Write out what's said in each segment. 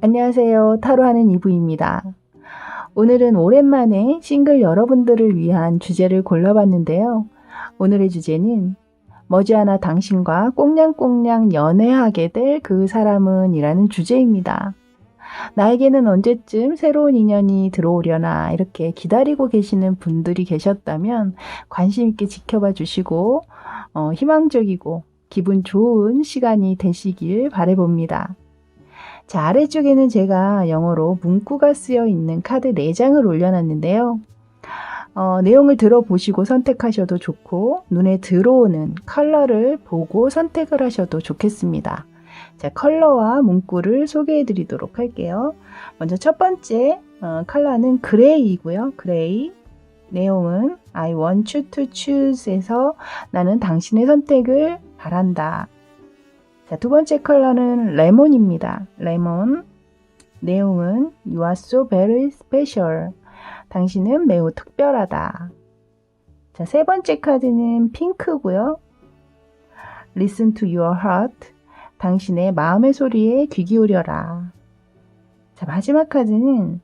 안녕하세요. 타로하는 이브입니다. 오늘은 오랜만에 싱글 여러분들을 위한 주제를 골라봤는데요. 오늘의 주제는 머지않아 당신과 꽁냥꽁냥 연애하게 될 그 사람은 이라는 주제입니다. 나에게는 언제쯤 새로운 인연이 들어오려나 이렇게 기다리고 계시는 분들이 계셨다면 관심 있게 지켜봐 주시고 희망적이고 기분 좋은 시간이 되시길 바라봅니다. 자, 아래쪽에는 제가 영어로 문구가 쓰여 있는 카드 4장을 올려놨는데요. 내용을 들어보시고 선택하셔도 좋고 눈에 들어오는 컬러를 보고 선택을 하셔도 좋겠습니다. 자, 컬러와 문구를 소개해 드리도록 할게요. 먼저 첫 번째 컬러는 그레이이고요. 그레이. 내용은 I want you to choose에서 나는 당신의 선택을 바란다. 자, 두 번째 컬러는 레몬입니다. 레몬. 내용은 You are so very special. 당신은 매우 특별하다. 자, 세 번째 카드는 핑크고요. Listen to your heart. 당신의 마음의 소리에 귀 기울여라. 자, 마지막 카드는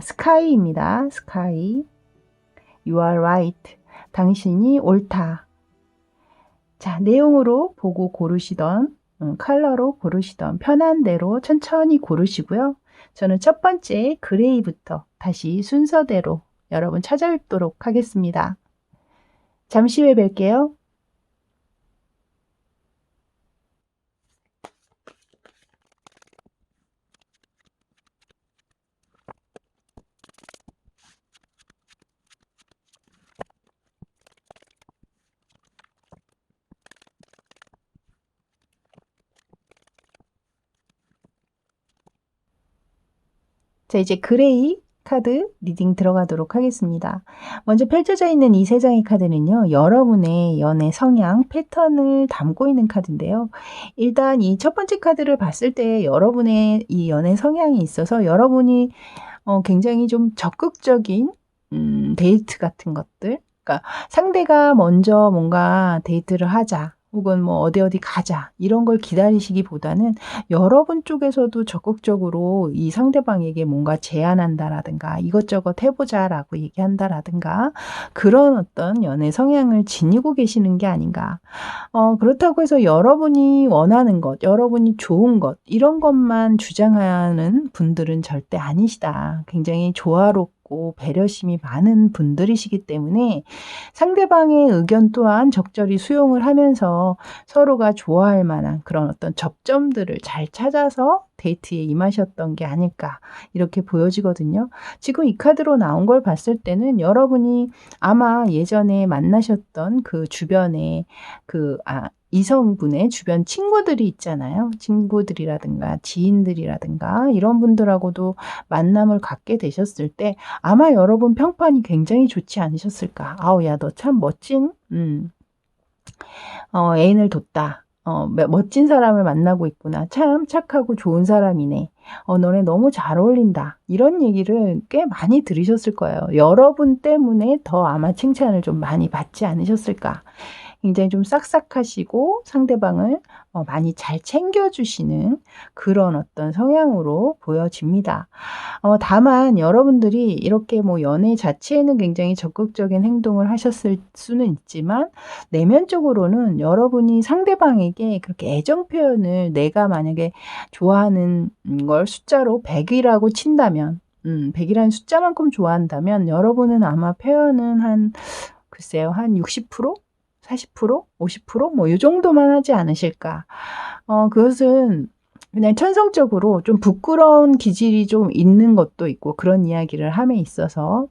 스카이입니다. 스카이. You are right. 당신이 옳다. 자, 내용으로 보고 고르시던 컬러로 고르시던 편한 대로 천천히 고르시고요. 저는 첫 번째 그레이부터 다시 순서대로 여러분 찾아뵙도록 하겠습니다. 잠시 후에 뵐게요. 자, 이제 그레이 카드 리딩 들어가도록 하겠습니다. 먼저 펼쳐져 있는 이 3장의 카드는요. 여러분의 연애 성향, 패턴을 담고 있는 카드인데요. 일단 이 첫 번째 카드를 봤을 때 여러분의 이 연애 성향이 있어서 여러분이 굉장히 좀 적극적인 데이트 같은 것들, 그러니까 상대가 먼저 뭔가 데이트를 하자 혹은 뭐 어디 가자 이런 걸 기다리시기보다는 여러분 쪽에서도 적극적으로 이 상대방에게 뭔가 제안한다라든가 이것저것 해보자라고 얘기한다라든가 그런 어떤 연애 성향을 지니고 계시는 게 아닌가. 그렇다고 해서 여러분이 원하는 것, 여러분이 좋은 것 이런 것만 주장하는 분들은 절대 아니시다. 굉장히 조화롭고 배려심이 많은 분들이시기 때문에 상대방의 의견 또한 적절히 수용을 하면서 서로가 좋아할 만한 그런 어떤 접점들을 잘 찾아서 데이트에 임하셨던 게 아닐까 이렇게 보여지거든요. 지금 이 카드로 나온 걸 봤을 때는 여러분이 아마 예전에 만나셨던 그 주변에 이성분의 주변 친구들이 있잖아요. 친구들이라든가 지인들이라든가 이런 분들하고도 만남을 갖게 되셨을 때 아마 여러분 평판이 굉장히 좋지 않으셨을까. 아우, 야, 너 참 멋진 애인을 뒀다. 멋진 사람을 만나고 있구나. 참 착하고 좋은 사람이네. 너네 너무 잘 어울린다. 이런 얘기를 꽤 많이 들으셨을 거예요. 여러분 때문에 더 아마 칭찬을 좀 많이 받지 않으셨을까. 굉장히 좀 싹싹하시고 상대방을 많이 잘 챙겨주시는 그런 어떤 성향으로 보여집니다. 다만 여러분들이 이렇게 뭐 연애 자체에는 굉장히 적극적인 행동을 하셨을 수는 있지만 내면적으로는 여러분이 상대방에게 그렇게 애정 표현을 내가 만약에 좋아하는 걸 숫자로 100이라고 친다면 100이라는 숫자만큼 좋아한다면 여러분은 아마 표현은 글쎄요, 한 60%? 40%? 50%? 뭐 이 정도만 하지 않으실까. 그것은 그냥 천성적으로 좀 부끄러운 기질이 좀 있는 것도 있고 그런 이야기를 함에 있어서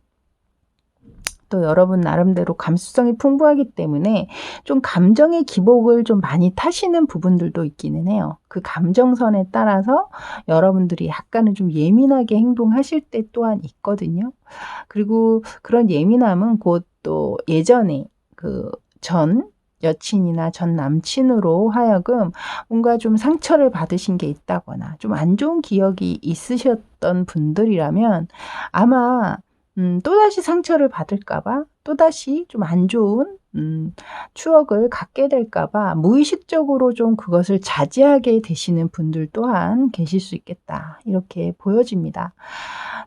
또 여러분 나름대로 감수성이 풍부하기 때문에 좀 감정의 기복을 좀 많이 타시는 부분들도 있기는 해요. 그 감정선에 따라서 여러분들이 약간은 좀 예민하게 행동하실 때 또한 있거든요. 그리고 그런 예민함은 곧 또 예전에 전 여친이나 전 남친으로 하여금 뭔가 좀 상처를 받으신 게 있다거나 좀 안 좋은 기억이 있으셨던 분들이라면 아마 또다시 상처를 받을까 봐 또다시 좀 안 좋은 추억을 갖게 될까 봐 무의식적으로 좀 그것을 자제하게 되시는 분들 또한 계실 수 있겠다. 이렇게 보여집니다.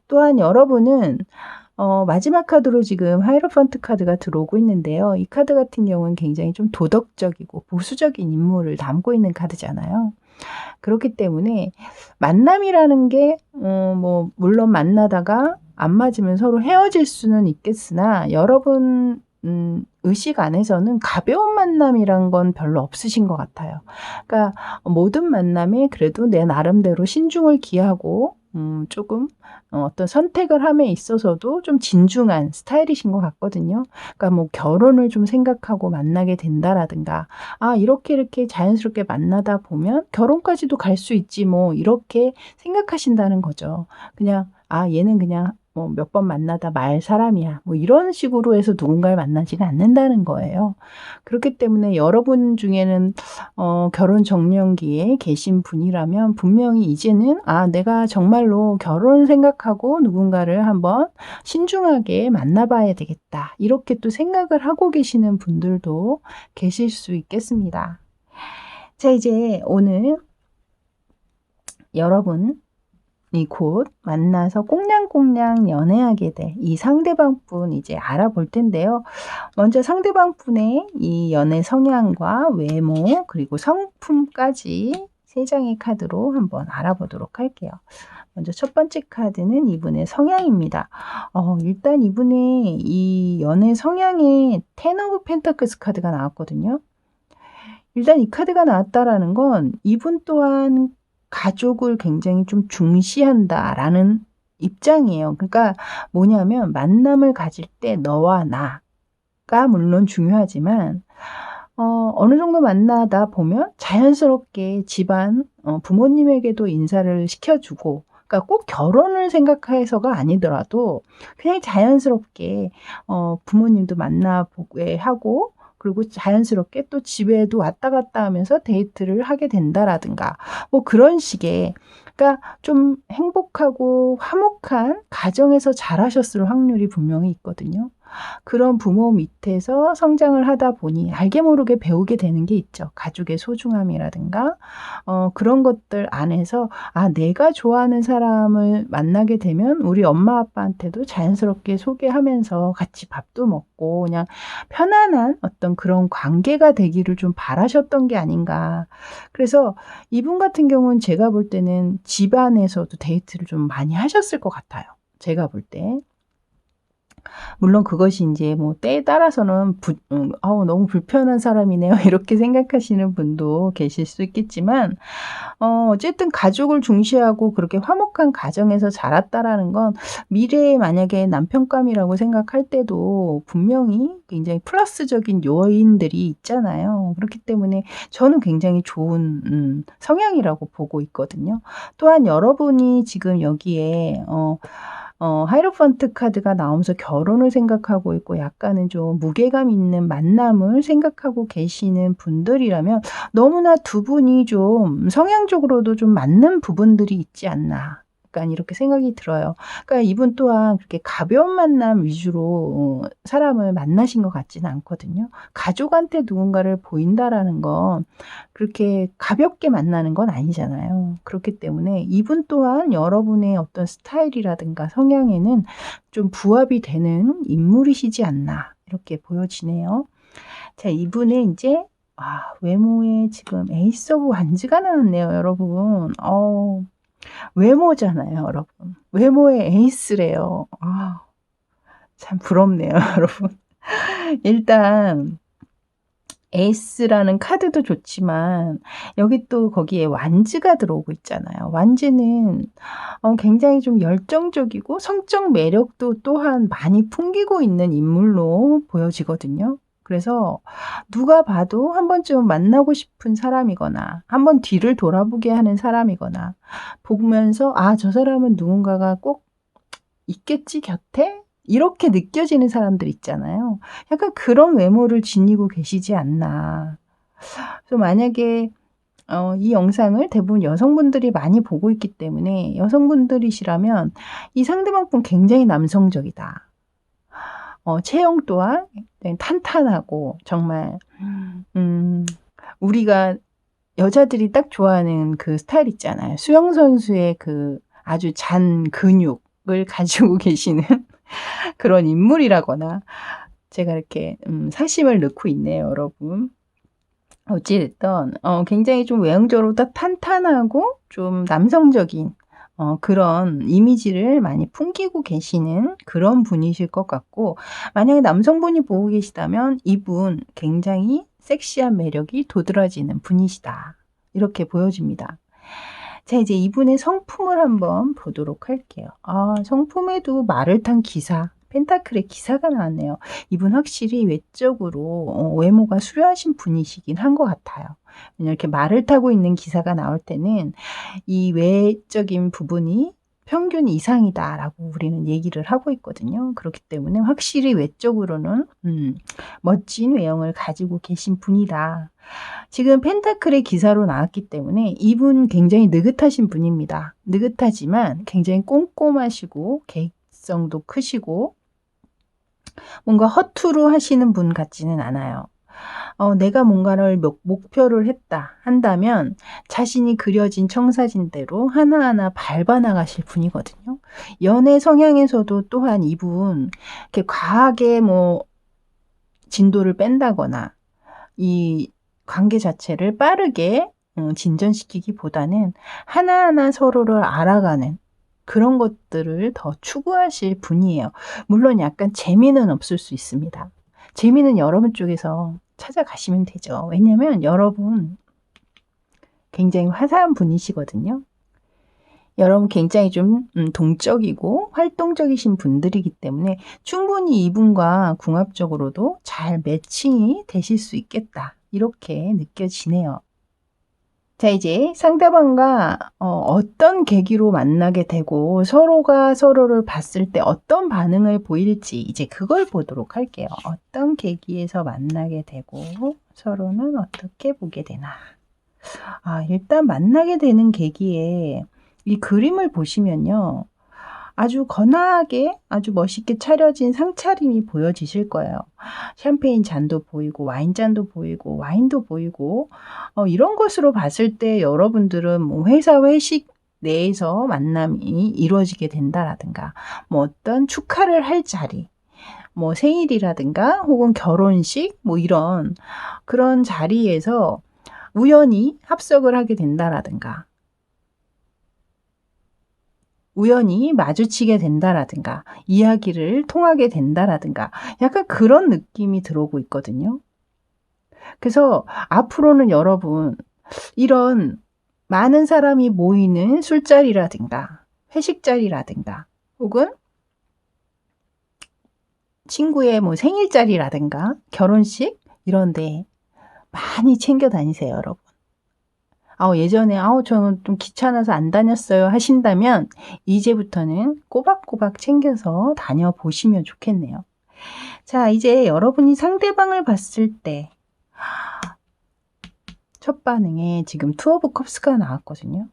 또한 여러분은 마지막 카드로 지금 하이로펀트 카드가 들어오고 있는데요. 이 카드 같은 경우는 굉장히 좀 도덕적이고 보수적인 인물을 담고 있는 카드잖아요. 그렇기 때문에 만남이라는 게 물론 만나다가 안 맞으면 서로 헤어질 수는 있겠으나 여러분 의식 안에서는 가벼운 만남이란 건 별로 없으신 것 같아요. 그러니까 모든 만남에 그래도 내 나름대로 신중을 기하고 조금 어떤 선택을 함에 있어서도 좀 진중한 스타일이신 것 같거든요. 그러니까 뭐 결혼을 좀 생각하고 만나게 된다라든가 이렇게 자연스럽게 만나다 보면 결혼까지도 갈 수 있지 뭐 이렇게 생각하신다는 거죠. 그냥 얘는 그냥 뭐 몇 번 만나다 말 사람이야. 뭐 이런 식으로 해서 누군가를 만나지가 않는다는 거예요. 그렇기 때문에 여러분 중에는 결혼 정년기에 계신 분이라면 분명히 이제는 내가 정말로 결혼 생각하고 누군가를 한번 신중하게 만나봐야 되겠다. 이렇게 또 생각을 하고 계시는 분들도 계실 수 있겠습니다. 자, 이제 오늘 여러분이 곧 만나서 꽁냥꽁냥 연애하게 될 이 상대방 분 이제 알아볼 텐데요. 먼저 상대방 분의 이 연애 성향과 외모 그리고 성품까지 3장의 카드로 한번 알아보도록 할게요. 먼저 첫 번째 카드는 이분의 성향입니다. 일단 이분의 이 연애 성향에 텐 오브 펜타클스 카드가 나왔거든요. 일단 이 카드가 나왔다라는 건 이분 또한 가족을 굉장히 좀 중시한다라는 입장이에요. 그러니까 뭐냐면 만남을 가질 때 너와 나가 물론 중요하지만 어느 정도 만나다 보면 자연스럽게 집안 부모님에게도 인사를 시켜주고 그러니까 꼭 결혼을 생각해서가 아니더라도 그냥 자연스럽게 부모님도 만나보게 하고 그리고 자연스럽게 또 집에도 왔다 갔다 하면서 데이트를 하게 된다라든가 뭐 그런 식의 그러니까 좀 행복하고 화목한 가정에서 자라셨을 확률이 분명히 있거든요. 그런 부모 밑에서 성장을 하다 보니 알게 모르게 배우게 되는 게 있죠. 가족의 소중함이라든가 그런 것들 안에서 내가 좋아하는 사람을 만나게 되면 우리 엄마 아빠한테도 자연스럽게 소개하면서 같이 밥도 먹고 그냥 편안한 어떤 그런 관계가 되기를 좀 바라셨던 게 아닌가. 그래서 이분 같은 경우는 제가 볼 때는 집안에서도 데이트를 좀 많이 하셨을 것 같아요. 제가 볼 때. 물론 그것이 이제 뭐 때에 따라서는 너무 불편한 사람이네요. 이렇게 생각하시는 분도 계실 수 있겠지만 어쨌든 가족을 중시하고 그렇게 화목한 가정에서 자랐다라는 건 미래에 만약에 남편감이라고 생각할 때도 분명히 굉장히 플러스적인 요인들이 있잖아요. 그렇기 때문에 저는 굉장히 좋은 성향이라고 보고 있거든요. 또한 여러분이 지금 여기에 하이로펀트 카드가 나오면서 결혼을 생각하고 있고 약간은 좀 무게감 있는 만남을 생각하고 계시는 분들이라면 너무나 두 분이 좀 성향적으로도 좀 맞는 부분들이 있지 않나. 약간 이렇게 생각이 들어요. 그러니까 이분 또한 그렇게 가벼운 만남 위주로 사람을 만나신 것 같지는 않거든요. 가족한테 누군가를 보인다라는 건 그렇게 가볍게 만나는 건 아니잖아요. 그렇기 때문에 이분 또한 여러분의 어떤 스타일이라든가 성향에는 좀 부합이 되는 인물이시지 않나 이렇게 보여지네요. 자, 이분의 이제 외모에 지금 에이스 오브 완즈가 나왔네요, 여러분. 외모잖아요, 여러분. 외모의 에이스래요. 참 부럽네요, 여러분. 일단 에이스라는 카드도 좋지만 여기 또 거기에 완즈가 들어오고 있잖아요. 완즈는 굉장히 좀 열정적이고 성적 매력도 또한 많이 풍기고 있는 인물로 보여지거든요. 그래서 누가 봐도 한 번쯤 만나고 싶은 사람이거나 한번 뒤를 돌아보게 하는 사람이거나 보면서 저 사람은 누군가가 꼭 있겠지 곁에? 이렇게 느껴지는 사람들 있잖아요. 약간 그런 외모를 지니고 계시지 않나. 그래서 만약에 이 영상을 대부분 여성분들이 많이 보고 있기 때문에 여성분들이시라면 이 상대방 분 굉장히 남성적이다. 체형 또한 탄탄하고 정말 우리가 여자들이 딱 좋아하는 그 스타일 있잖아요. 수영 선수의 그 아주 잔 근육을 가지고 계시는 그런 인물이라거나 제가 이렇게 사심을 넣고 있네요, 여러분. 어찌됐든 굉장히 좀 외형적으로 딱 탄탄하고 좀 남성적인 그런 이미지를 많이 풍기고 계시는 그런 분이실 것 같고, 만약에 남성분이 보고 계시다면 이분 굉장히 섹시한 매력이 도드라지는 분이시다, 이렇게 보여집니다. 자, 이제 이분의 성품을 한번 보도록 할게요. 성품에도 말을 탄 기사, 펜타클의 기사가 나왔네요. 이분 확실히 외적으로 외모가 수려하신 분이시긴 한 것 같아요. 왜냐면 이렇게 말을 타고 있는 기사가 나올 때는 이 외적인 부분이 평균 이상이다라고 우리는 얘기를 하고 있거든요. 그렇기 때문에 확실히 외적으로는 멋진 외형을 가지고 계신 분이다. 지금 펜타클의 기사로 나왔기 때문에 이분 굉장히 느긋하신 분입니다. 느긋하지만 굉장히 꼼꼼하시고 계획성도 크시고 뭔가 허투루 하시는 분 같지는 않아요. 내가 뭔가를 목표를 한다면 자신이 그려진 청사진대로 하나하나 밟아 나가실 분이거든요. 연애 성향에서도 또한 이분 이렇게 과하게 진도를 뺀다거나 이 관계 자체를 빠르게 진전시키기보다는 하나하나 서로를 알아가는 그런 것들을 더 추구하실 분이에요. 물론 약간 재미는 없을 수 있습니다. 재미는 여러분 쪽에서 찾아가시면 되죠. 왜냐면 여러분 굉장히 화사한 분이시거든요. 여러분 굉장히 좀 동적이고 활동적이신 분들이기 때문에 충분히 이분과 궁합적으로도 잘 매칭이 되실 수 있겠다, 이렇게 느껴지네요. 자, 이제 상대방과 어떤 계기로 만나게 되고 서로가 서로를 봤을 때 어떤 반응을 보일지 이제 그걸 보도록 할게요. 어떤 계기에서 만나게 되고 서로는 어떻게 보게 되나. 일단 만나게 되는 계기에 이 그림을 보시면요, 아주 거나하게 아주 멋있게 차려진 상차림이 보여지실 거예요. 샴페인 잔도 보이고 와인잔도 보이고 와인도 보이고 이런 것으로 봤을 때 여러분들은 회사 회식 내에서 만남이 이루어지게 된다라든가 어떤 축하를 할 자리, 생일이라든가 혹은 결혼식 이런 그런 자리에서 우연히 합석을 하게 된다라든가 우연히 마주치게 된다라든가 이야기를 통하게 된다라든가 약간 그런 느낌이 들어오고 있거든요. 그래서 앞으로는 여러분 이런 많은 사람이 모이는 술자리라든가 회식자리라든가 혹은 친구의 생일자리라든가 결혼식 이런데 많이 챙겨 다니세요, 여러분. 예전에 저는 좀 귀찮아서 안 다녔어요 하신다면 이제부터는 꼬박꼬박 챙겨서 다녀보시면 좋겠네요. 자, 이제 여러분이 상대방을 봤을 때 첫 반응에 지금 투 오브 컵스가 나왔거든요.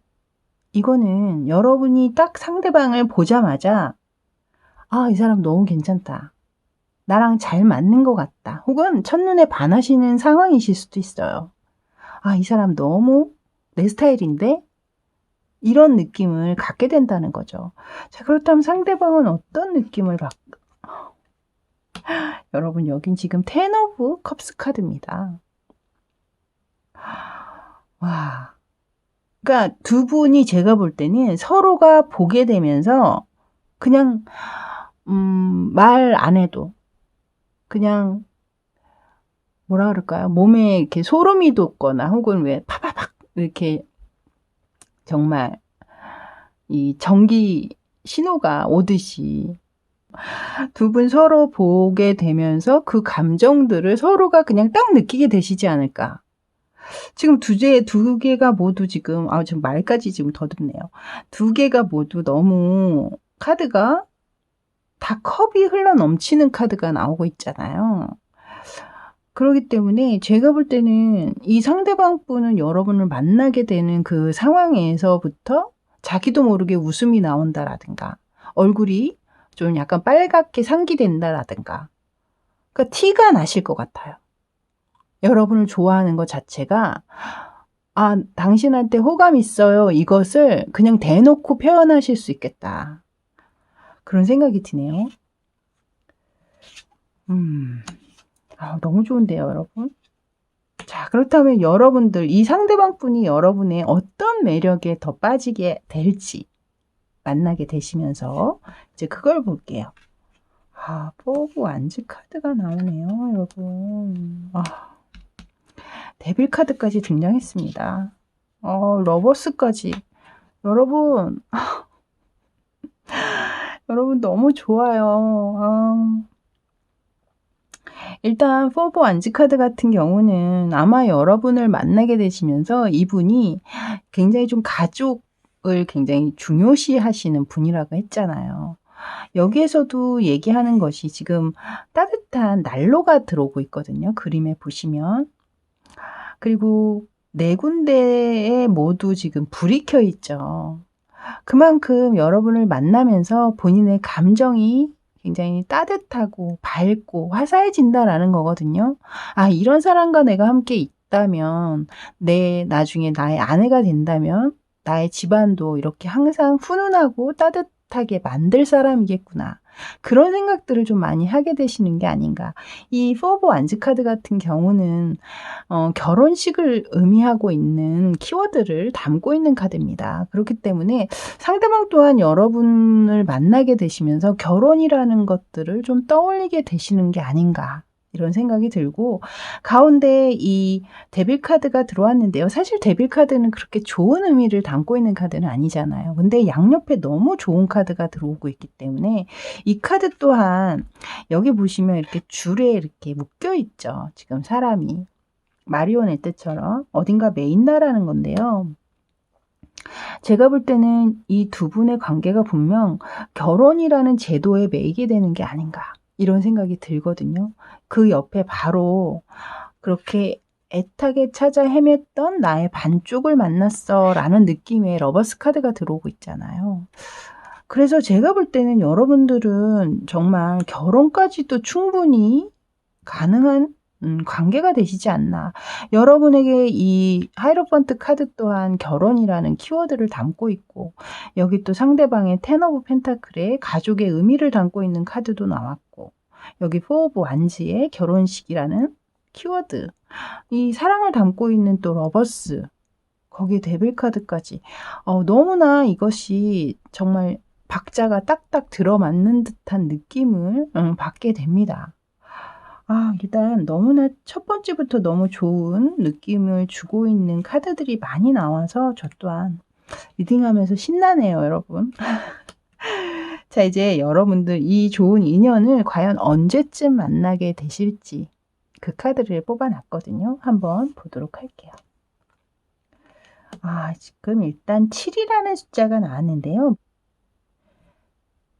이거는 여러분이 딱 상대방을 보자마자 이 사람 너무 괜찮다, 나랑 잘 맞는 것 같다, 혹은 첫눈에 반하시는 상황이실 수도 있어요. 이 사람 너무 내 스타일인데? 이런 느낌을 갖게 된다는 거죠. 자, 그렇다면 상대방은 어떤 느낌을 여러분, 여긴 지금 10 오브 컵스 카드입니다. 와. 그러니까 두 분이 제가 볼 때는 서로가 보게 되면서 그냥 말 안 해도 그냥 뭐라 그럴까요? 몸에 이렇게 소름이 돋거나 혹은 왜 파파팍 이렇게 정말 이 전기 신호가 오듯이 두 분 서로 보게 되면서 그 감정들을 서로가 그냥 딱 느끼게 되시지 않을까. 지금 두 개가 모두 지금 지금 말까지 지금 더듬네요. 두 개가 모두 너무 카드가 다 컵이 흘러 넘치는 카드가 나오고 있잖아요. 그렇기 때문에 제가 볼 때는 이 상대방 분은 여러분을 만나게 되는 그 상황에서부터 자기도 모르게 웃음이 나온다라든가 얼굴이 좀 약간 빨갛게 상기된다라든가 그러니까 티가 나실 것 같아요. 여러분을 좋아하는 것 자체가 당신한테 호감 있어요. 이것을 그냥 대놓고 표현하실 수 있겠다. 그런 생각이 드네요. 너무 좋은데요, 여러분. 자, 그렇다면 여러분들, 이 상대방 분이 여러분의 어떤 매력에 더 빠지게 될지 만나게 되시면서 이제 그걸 볼게요. 포브 완즈 카드가 나오네요, 여러분. 데빌 카드까지 등장했습니다. 러버스까지. 여러분, 여러분 너무 좋아요. 일단 포브 완즈 카드 같은 경우는 아마 여러분을 만나게 되시면서 이분이 굉장히 좀 가족을 굉장히 중요시 하시는 분이라고 했잖아요. 여기에서도 얘기하는 것이 지금 따뜻한 난로가 들어오고 있거든요. 그림에 보시면. 그리고 네 군데에 모두 지금 불이 켜 있죠. 그만큼 여러분을 만나면서 본인의 감정이 굉장히 따뜻하고 밝고 화사해진다라는 거거든요. 이런 사람과 내가 함께 있다면, 나중에 나의 아내가 된다면 나의 집안도 이렇게 항상 훈훈하고 따뜻하게 만들 사람이겠구나. 그런 생각들을 좀 많이 하게 되시는 게 아닌가. 이 포브 완즈 카드 같은 경우는 결혼식을 의미하고 있는 키워드를 담고 있는 카드입니다. 그렇기 때문에 상대방 또한 여러분을 만나게 되시면서 결혼이라는 것들을 좀 떠올리게 되시는 게 아닌가. 이런 생각이 들고, 가운데 이 데빌 카드가 들어왔는데요. 사실 데빌 카드는 그렇게 좋은 의미를 담고 있는 카드는 아니잖아요. 근데 양옆에 너무 좋은 카드가 들어오고 있기 때문에 이 카드 또한 여기 보시면 이렇게 줄에 이렇게 묶여 있죠. 지금 사람이. 마리오네트처럼 어딘가 매인다라는 건데요. 제가 볼 때는 이 두 분의 관계가 분명 결혼이라는 제도에 매이게 되는 게 아닌가. 이런 생각이 들거든요. 그 옆에 바로 그렇게 애타게 찾아 헤맸던 나의 반쪽을 만났어 라는 느낌의 러버스 카드가 들어오고 있잖아요. 그래서 제가 볼 때는 여러분들은 정말 결혼까지도 충분히 가능한 관계가 되시지 않나. 여러분에게 이 하이로펀트 카드 또한 결혼이라는 키워드를 담고 있고, 여기 또 상대방의 텐 오브 펜타클에 가족의 의미를 담고 있는 카드도 나왔고, 여기 포 오브 완즈의 결혼식이라는 키워드, 이 사랑을 담고 있는 또 러버스, 거기에 데빌 카드까지. 너무나 이것이 정말 박자가 딱딱 들어맞는 듯한 느낌을 받게 됩니다. 일단 너무나 첫 번째부터 너무 좋은 느낌을 주고 있는 카드들이 많이 나와서 저 또한 리딩하면서 신나네요, 여러분. 자, 이제 여러분들 이 좋은 인연을 과연 언제쯤 만나게 되실지 그 카드를 뽑아놨거든요. 한번 보도록 할게요. 지금 일단 7이라는 숫자가 나왔는데요.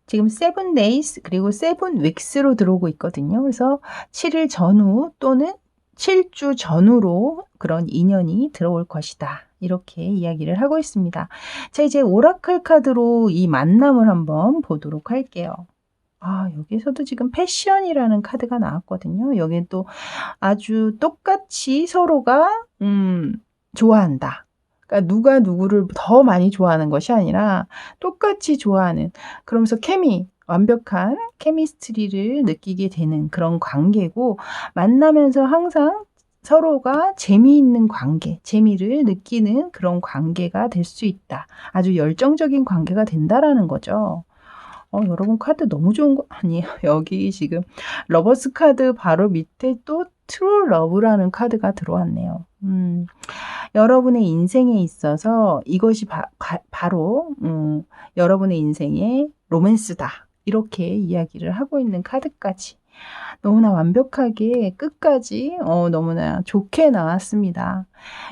지금 7 days 그리고 7 weeks로 들어오고 있거든요. 그래서 7일 전후 또는 7주 전후로 그런 인연이 들어올 것이다. 이렇게 이야기를 하고 있습니다. 자, 이제 오라클 카드로 이 만남을 한번 보도록 할게요. 여기서도 지금 패션이라는 카드가 나왔거든요. 여기 또 아주 똑같이 서로가 좋아한다. 그러니까 누가 누구를 더 많이 좋아하는 것이 아니라 똑같이 좋아하는, 그러면서 완벽한 케미스트리를 느끼게 되는 그런 관계고, 만나면서 항상 서로가 재미있는 관계, 재미를 느끼는 그런 관계가 될 수 있다. 아주 열정적인 관계가 된다라는 거죠. 여러분 카드 너무 좋은 거 아니에요? 여기 지금 러버스 카드 바로 밑에 또 트루 러브라는 카드가 들어왔네요. 여러분의 인생에 있어서 이것이 바로 여러분의 인생의 로맨스다. 이렇게 이야기를 하고 있는 카드까지 너무나 완벽하게 끝까지 너무나 좋게 나왔습니다.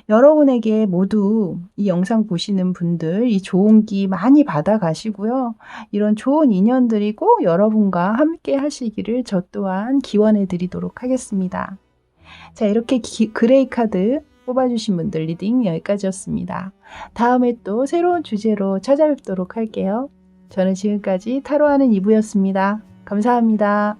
여러분에게 모두 이 영상 보시는 분들 이 좋은 기 많이 받아가시고요. 이런 좋은 인연들이 꼭 여러분과 함께 하시기를 저 또한 기원해 드리도록 하겠습니다. 자, 이렇게 그레이 카드 뽑아주신 분들 리딩 여기까지였습니다. 다음에 또 새로운 주제로 찾아뵙도록 할게요. 저는 지금까지 타로하는 이브였습니다. 감사합니다.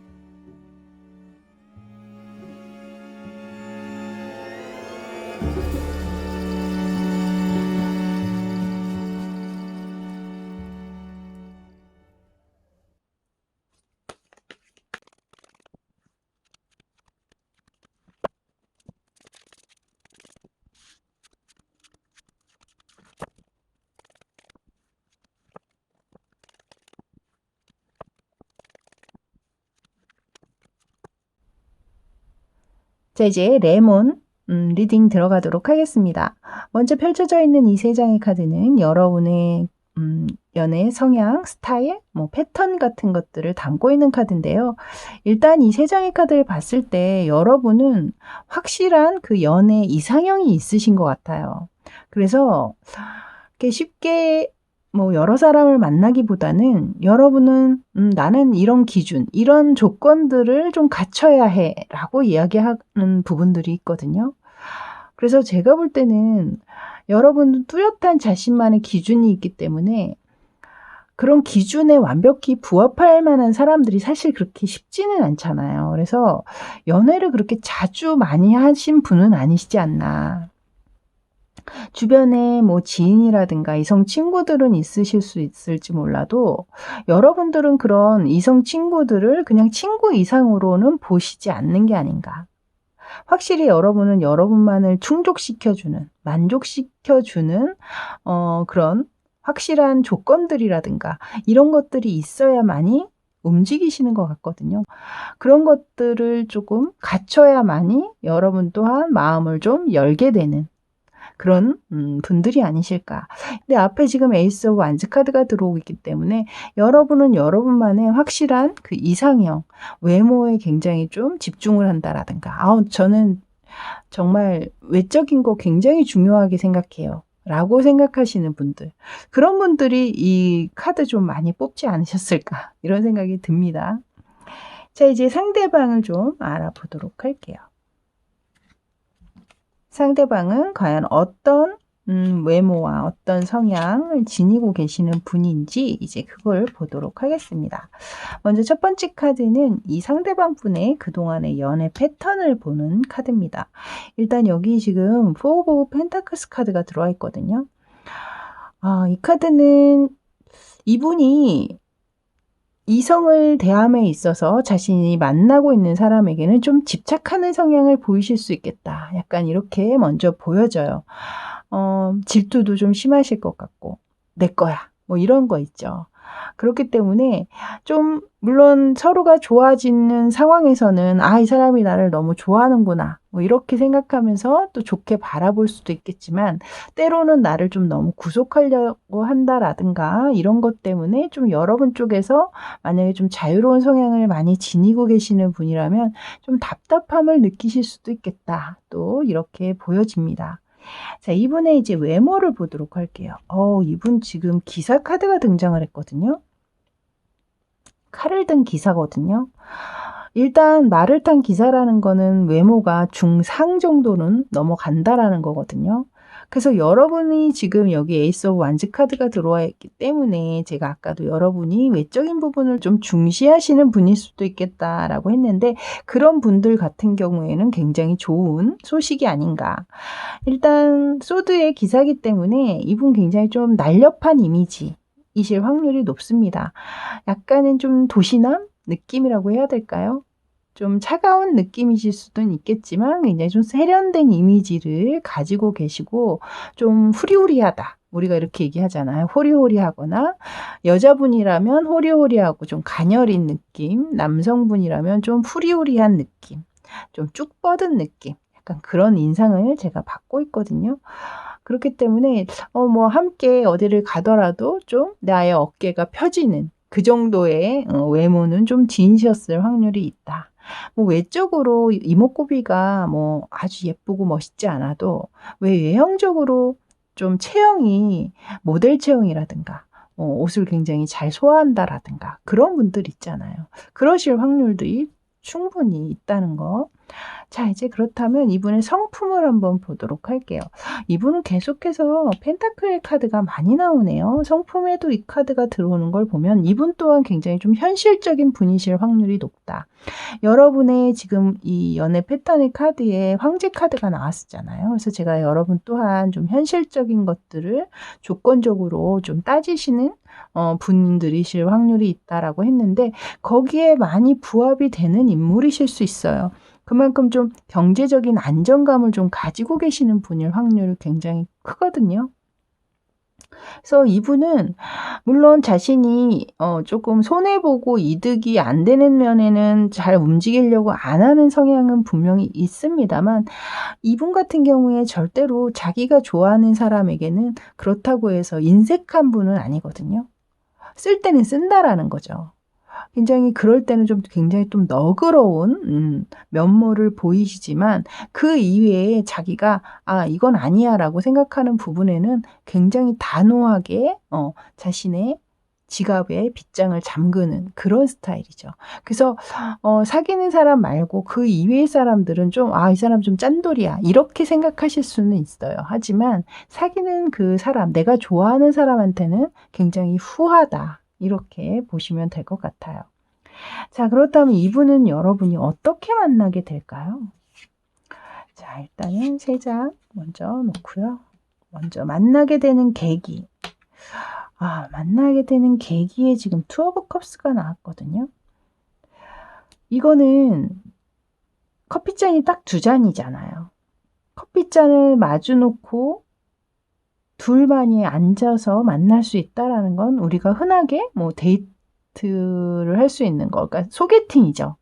자, 이제 레몬 리딩 들어가도록 하겠습니다. 먼저 펼쳐져 있는 이 3장의 카드는 여러분의 연애 성향, 스타일, 패턴 같은 것들을 담고 있는 카드인데요. 일단 이 3장의 카드를 봤을 때 여러분은 확실한 그 연애 이상형이 있으신 것 같아요. 그래서 이렇게 쉽게 여러 사람을 만나기보다는 여러분은 나는 이런 기준, 이런 조건들을 좀 갖춰야 해 라고 이야기하는 부분들이 있거든요. 그래서 제가 볼 때는 여러분은 뚜렷한 자신만의 기준이 있기 때문에 그런 기준에 완벽히 부합할 만한 사람들이 사실 그렇게 쉽지는 않잖아요. 그래서 연애를 그렇게 자주 많이 하신 분은 아니시지 않나. 주변에 지인이라든가 이성 친구들은 있으실 수 있을지 몰라도 여러분들은 그런 이성 친구들을 그냥 친구 이상으로는 보시지 않는 게 아닌가. 확실히 여러분은 여러분만을 충족시켜주는, 만족시켜주는 그런 확실한 조건들이라든가 이런 것들이 있어야만이 움직이시는 것 같거든요. 그런 것들을 조금 갖춰야만이 여러분 또한 마음을 좀 열게 되는 그런 분들이 아니실까. 근데 앞에 지금 에이스 오브 완즈 카드가 들어오고 있기 때문에 여러분은 여러분만의 확실한 그 이상형, 외모에 굉장히 좀 집중을 한다라든가. 저는 정말 외적인 거 굉장히 중요하게 생각해요. 라고 생각하시는 분들. 그런 분들이 이 카드 좀 많이 뽑지 않으셨을까. 이런 생각이 듭니다. 자, 이제 상대방을 좀 알아보도록 할게요. 상대방은 과연 어떤 외모와 어떤 성향을 지니고 계시는 분인지 이제 그걸 보도록 하겠습니다. 먼저 첫 번째 카드는 이 상대방 분의 그동안의 연애 패턴을 보는 카드입니다. 일단 여기 지금 4 오브 펜타클스 카드가 들어와 있거든요. 이 카드는 이분이 이성을 대함에 있어서 자신이 만나고 있는 사람에게는 좀 집착하는 성향을 보이실 수 있겠다. 약간 이렇게 먼저 보여져요. 질투도 좀 심하실 것 같고, 내 거야. 이런 거 있죠. 그렇기 때문에 좀 물론 서로가 좋아지는 상황에서는 이 사람이 나를 너무 좋아하는구나 이렇게 생각하면서 또 좋게 바라볼 수도 있겠지만 때로는 나를 좀 너무 구속하려고 한다라든가 이런 것 때문에 좀 여러분 쪽에서 만약에 좀 자유로운 성향을 많이 지니고 계시는 분이라면 좀 답답함을 느끼실 수도 있겠다. 또 이렇게 보여집니다. 자, 이분의 이제 외모를 보도록 할게요. 이분 지금 기사 카드가 등장을 했거든요. 칼을 든 기사거든요. 일단 말을 탄 기사라는 거는 외모가 중상 정도는 넘어간다라는 거거든요. 그래서 여러분이 지금 여기 에이스 오브 완즈 카드가 들어와 있기 때문에 제가 아까도 여러분이 외적인 부분을 좀 중시하시는 분일 수도 있겠다라고 했는데 그런 분들 같은 경우에는 굉장히 좋은 소식이 아닌가. 일단 소드의 기사기 때문에 이분 굉장히 좀 날렵한 이미지이실 확률이 높습니다. 약간은 좀 도시남 느낌이라고 해야 될까요? 좀 차가운 느낌이실 수도 있겠지만 굉장히 좀 세련된 이미지를 가지고 계시고 좀 후리후리하다. 우리가 이렇게 얘기하잖아요. 호리호리하거나 여자분이라면 호리호리하고 좀 가녀린 느낌, 남성분이라면 좀 후리후리한 느낌, 좀 쭉 뻗은 느낌. 약간 그런 인상을 제가 받고 있거든요. 그렇기 때문에 함께 어디를 가더라도 좀 나의 어깨가 펴지는 그 정도의 외모는 좀 지니셨을 확률이 있다. 외적으로 이목구비가 아주 예쁘고 멋있지 않아도 외형적으로 좀 체형이 모델 체형이라든가 옷을 굉장히 잘 소화한다라든가 그런 분들 있잖아요. 그러실 확률들이 충분히 있다는 거. 자, 이제 그렇다면 이분의 성품을 한번 보도록 할게요. 이분은 계속해서 펜타클 카드가 많이 나오네요. 성품에도 이 카드가 들어오는 걸 보면 이분 또한 굉장히 좀 현실적인 분이실 확률이 높다. 여러분의 지금 이 연애 패턴의 카드에 황제 카드가 나왔었잖아요. 그래서 제가 여러분 또한 좀 현실적인 것들을 조건적으로 좀 따지시는 분들이실 확률이 있다라고 했는데 거기에 많이 부합이 되는 인물이실 수 있어요. 그만큼 좀 경제적인 안정감을 좀 가지고 계시는 분일 확률이 굉장히 크거든요. 그래서 이분은 물론 자신이 조금 손해보고 이득이 안 되는 면에는 잘 움직이려고 안 하는 성향은 분명히 있습니다만, 이분 같은 경우에 절대로 자기가 좋아하는 사람에게는 그렇다고 해서 인색한 분은 아니거든요. 쓸 때는 쓴다라는 거죠. 굉장히 그럴 때는 굉장히 좀 너그러운 면모를 보이시지만, 그 이외에 자기가 이건 아니야라고 생각하는 부분에는 굉장히 단호하게 자신의 지갑에 빗장을 잠그는 그런 스타일이죠. 그래서 사귀는 사람 말고 그 이외의 사람들은 좀 이 사람 좀 짠돌이야 이렇게 생각하실 수는 있어요. 하지만 사귀는 그 사람, 내가 좋아하는 사람한테는 굉장히 후하다 이렇게 보시면 될 것 같아요. 자, 그렇다면 이분은 여러분이 어떻게 만나게 될까요? 자, 일단은 3장 먼저 놓고요. 먼저 만나게 되는 계기. 만나게 되는 계기에 지금 투 오브 컵스가 나왔거든요. 이거는 커피잔이 딱 2잔이잖아요. 커피잔을 마주 놓고 둘만이 앉아서 만날 수 있다라는 건 우리가 흔하게 뭐 데이트를 할 수 있는 거, 그러니까 소개팅이죠.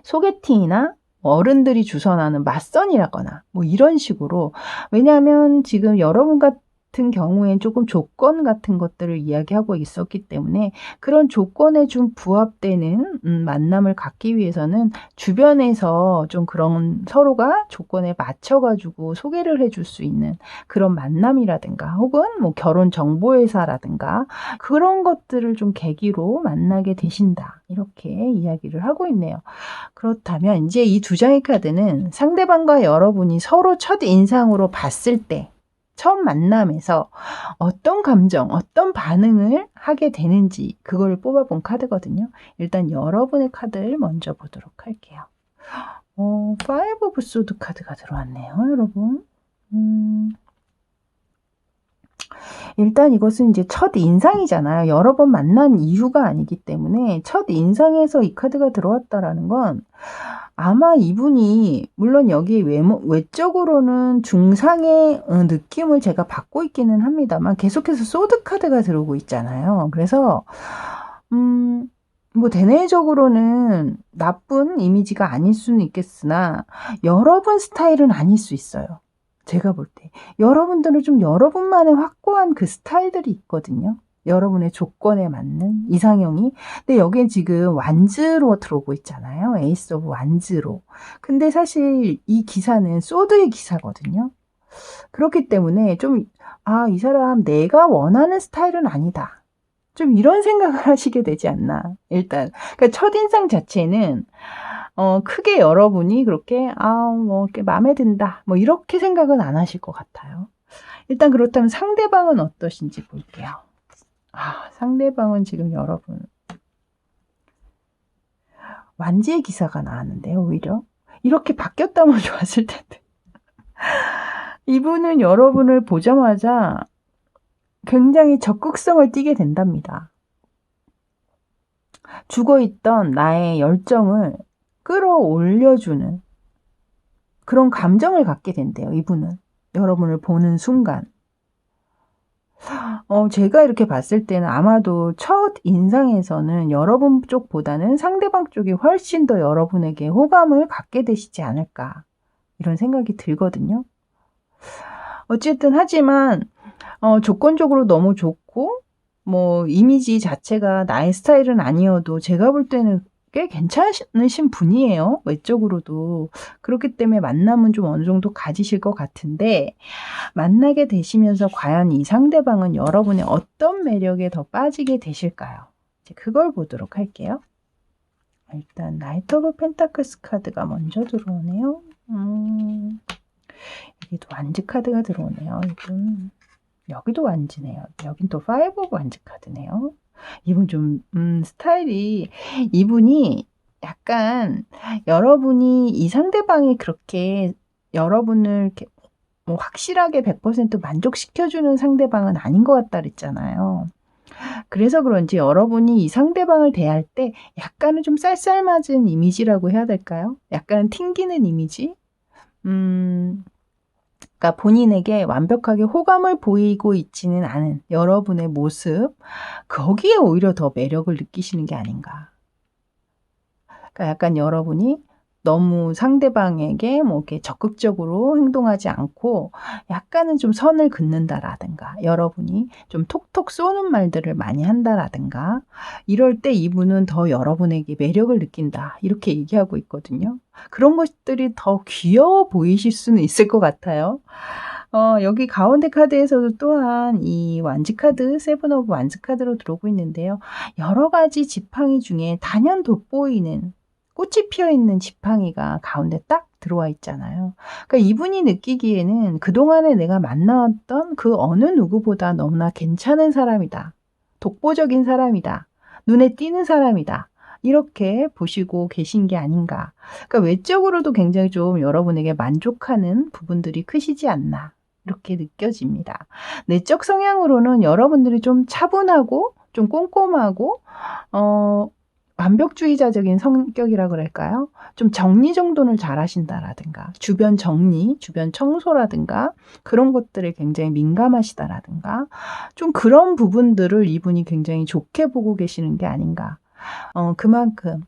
소개팅이나 어른들이 주선하는 맞선이라거나 뭐 이런 식으로. 왜냐하면 지금 여러분 같은 경우엔 조금 조건 같은 것들을 이야기하고 있었기 때문에 그런 조건에 좀 부합되는 만남을 갖기 위해서는 주변에서 좀 그런 서로가 조건에 맞춰가지고 소개를 해줄 수 있는 그런 만남이라든가 혹은 뭐 결혼 정보회사라든가 그런 것들을 좀 계기로 만나게 되신다 이렇게 이야기를 하고 있네요. 그렇다면 이제 이 2장의 카드는 상대방과 여러분이 서로 첫 인상으로 봤을 때 처음 만남에서 어떤 감정, 어떤 반응을 하게 되는지 그걸 뽑아본 카드거든요. 일단 여러분의 카드를 먼저 보도록 할게요. 파이브 오브 소드 카드가 들어왔네요, 여러분. 일단 이것은 이제 첫 인상이잖아요. 여러 번 만난 이유가 아니기 때문에 첫 인상에서 이 카드가 들어왔다라는 건 아마 이분이 물론 여기 외적으로는 중상의 느낌을 제가 받고 있기는 합니다만 계속해서 소드 카드가 들어오고 있잖아요. 그래서 뭐 대내적으로는 나쁜 이미지가 아닐 수는 있겠으나 여러분 스타일은 아닐 수 있어요. 제가 볼 때 여러분들은 좀 여러분만의 확고한 그 스타일들이 있거든요. 여러분의 조건에 맞는 이상형이. 근데 여기에 지금 완즈로 들어오고 있잖아요. 에이스 오브 완즈로. 근데 사실 이 기사는 소드의 기사거든요. 그렇기 때문에 좀 이 사람 내가 원하는 스타일은 아니다. 좀 이런 생각을 하시게 되지 않나. 일단 그러니까 첫인상 자체는 크게 여러분이 그렇게 뭐 이렇게 마음에 든다 뭐 이렇게 생각은 안 하실 것 같아요. 일단 그렇다면 상대방은 어떠신지 볼게요. 상대방은 지금 여러분 완지의 기사가 나왔는데요. 오히려 이렇게 바뀌었다면 좋았을 텐데 이분은 여러분을 보자마자 굉장히 적극성을 띠게 된답니다. 죽어있던 나의 열정을 끌어올려주는 그런 감정을 갖게 된대요. 이분은 여러분을 보는 순간. 제가 이렇게 봤을 때는 아마도 첫 인상에서는 여러분 쪽보다는 상대방 쪽이 훨씬 더 여러분에게 호감을 갖게 되시지 않을까 이런 생각이 들거든요. 어쨌든 하지만 조건적으로 너무 좋고 뭐 이미지 자체가 나의 스타일은 아니어도 제가 볼 때는 꽤 괜찮으신 분이에요. 외적으로도. 그렇기 때문에 만남은 좀 어느 정도 가지실 것 같은데 만나게 되시면서 과연 이 상대방은 여러분의 어떤 매력에 더 빠지게 되실까요? 이제 그걸 보도록 할게요. 일단 나이트 오브 펜타클스 카드가 먼저 들어오네요. 여기도 완즈 카드가 들어오네요. 이분. 여기도 완즈네요. 여긴 또 파이브 오브 완즈 카드네요. 이분 좀 스타일이 이분이 약간 여러분이 이 상대방이 그렇게 여러분을 이렇게 뭐 확실하게 100% 만족시켜주는 상대방은 아닌 것 같다 그랬잖아요. 그래서 그런지 여러분이 이 상대방을 대할 때 약간은 좀 쌀쌀맞은 이미지라고 해야 될까요? 약간 튕기는 이미지? 그러니까 그러니까 본인에게 완벽하게 호감을 보이고 있지는 않은 여러분의 모습, 거기에 오히려 더 매력을 느끼시는 게 아닌가. 그러니까 약간 여러분이 너무 상대방에게 뭐 이렇게 적극적으로 행동하지 않고 약간은 좀 선을 긋는다라든가, 여러분이 좀 톡톡 쏘는 말들을 많이 한다라든가, 이럴 때 이분은 더 여러분에게 매력을 느낀다, 이렇게 얘기하고 있거든요. 그런 것들이 더 귀여워 보이실 수는 있을 것 같아요. 여기 가운데 카드에서도 또한 이 완즈 카드, 세븐 오브 완즈 카드로 들어오고 있는데요. 여러 가지 지팡이 중에 단연 돋보이는 꽃이 피어 있는 지팡이가 가운데 딱 들어와 있잖아요. 그러니까 이분이 느끼기에는 그동안에 내가 만나왔던 그 어느 누구보다 너무나 괜찮은 사람이다. 독보적인 사람이다. 눈에 띄는 사람이다. 이렇게 보시고 계신 게 아닌가. 그러니까 외적으로도 굉장히 좀 여러분에게 만족하는 부분들이 크시지 않나, 이렇게 느껴집니다. 내적 성향으로는 여러분들이 좀 차분하고 좀 꼼꼼하고 완벽주의자적인 성격이라 그럴까요? 좀 정리정돈을 잘 하신다라든가, 주변 정리, 주변 청소라든가 그런 것들에 굉장히 민감하시다라든가, 좀 그런 부분들을 이분이 굉장히 좋게 보고 계시는 게 아닌가. 그만큼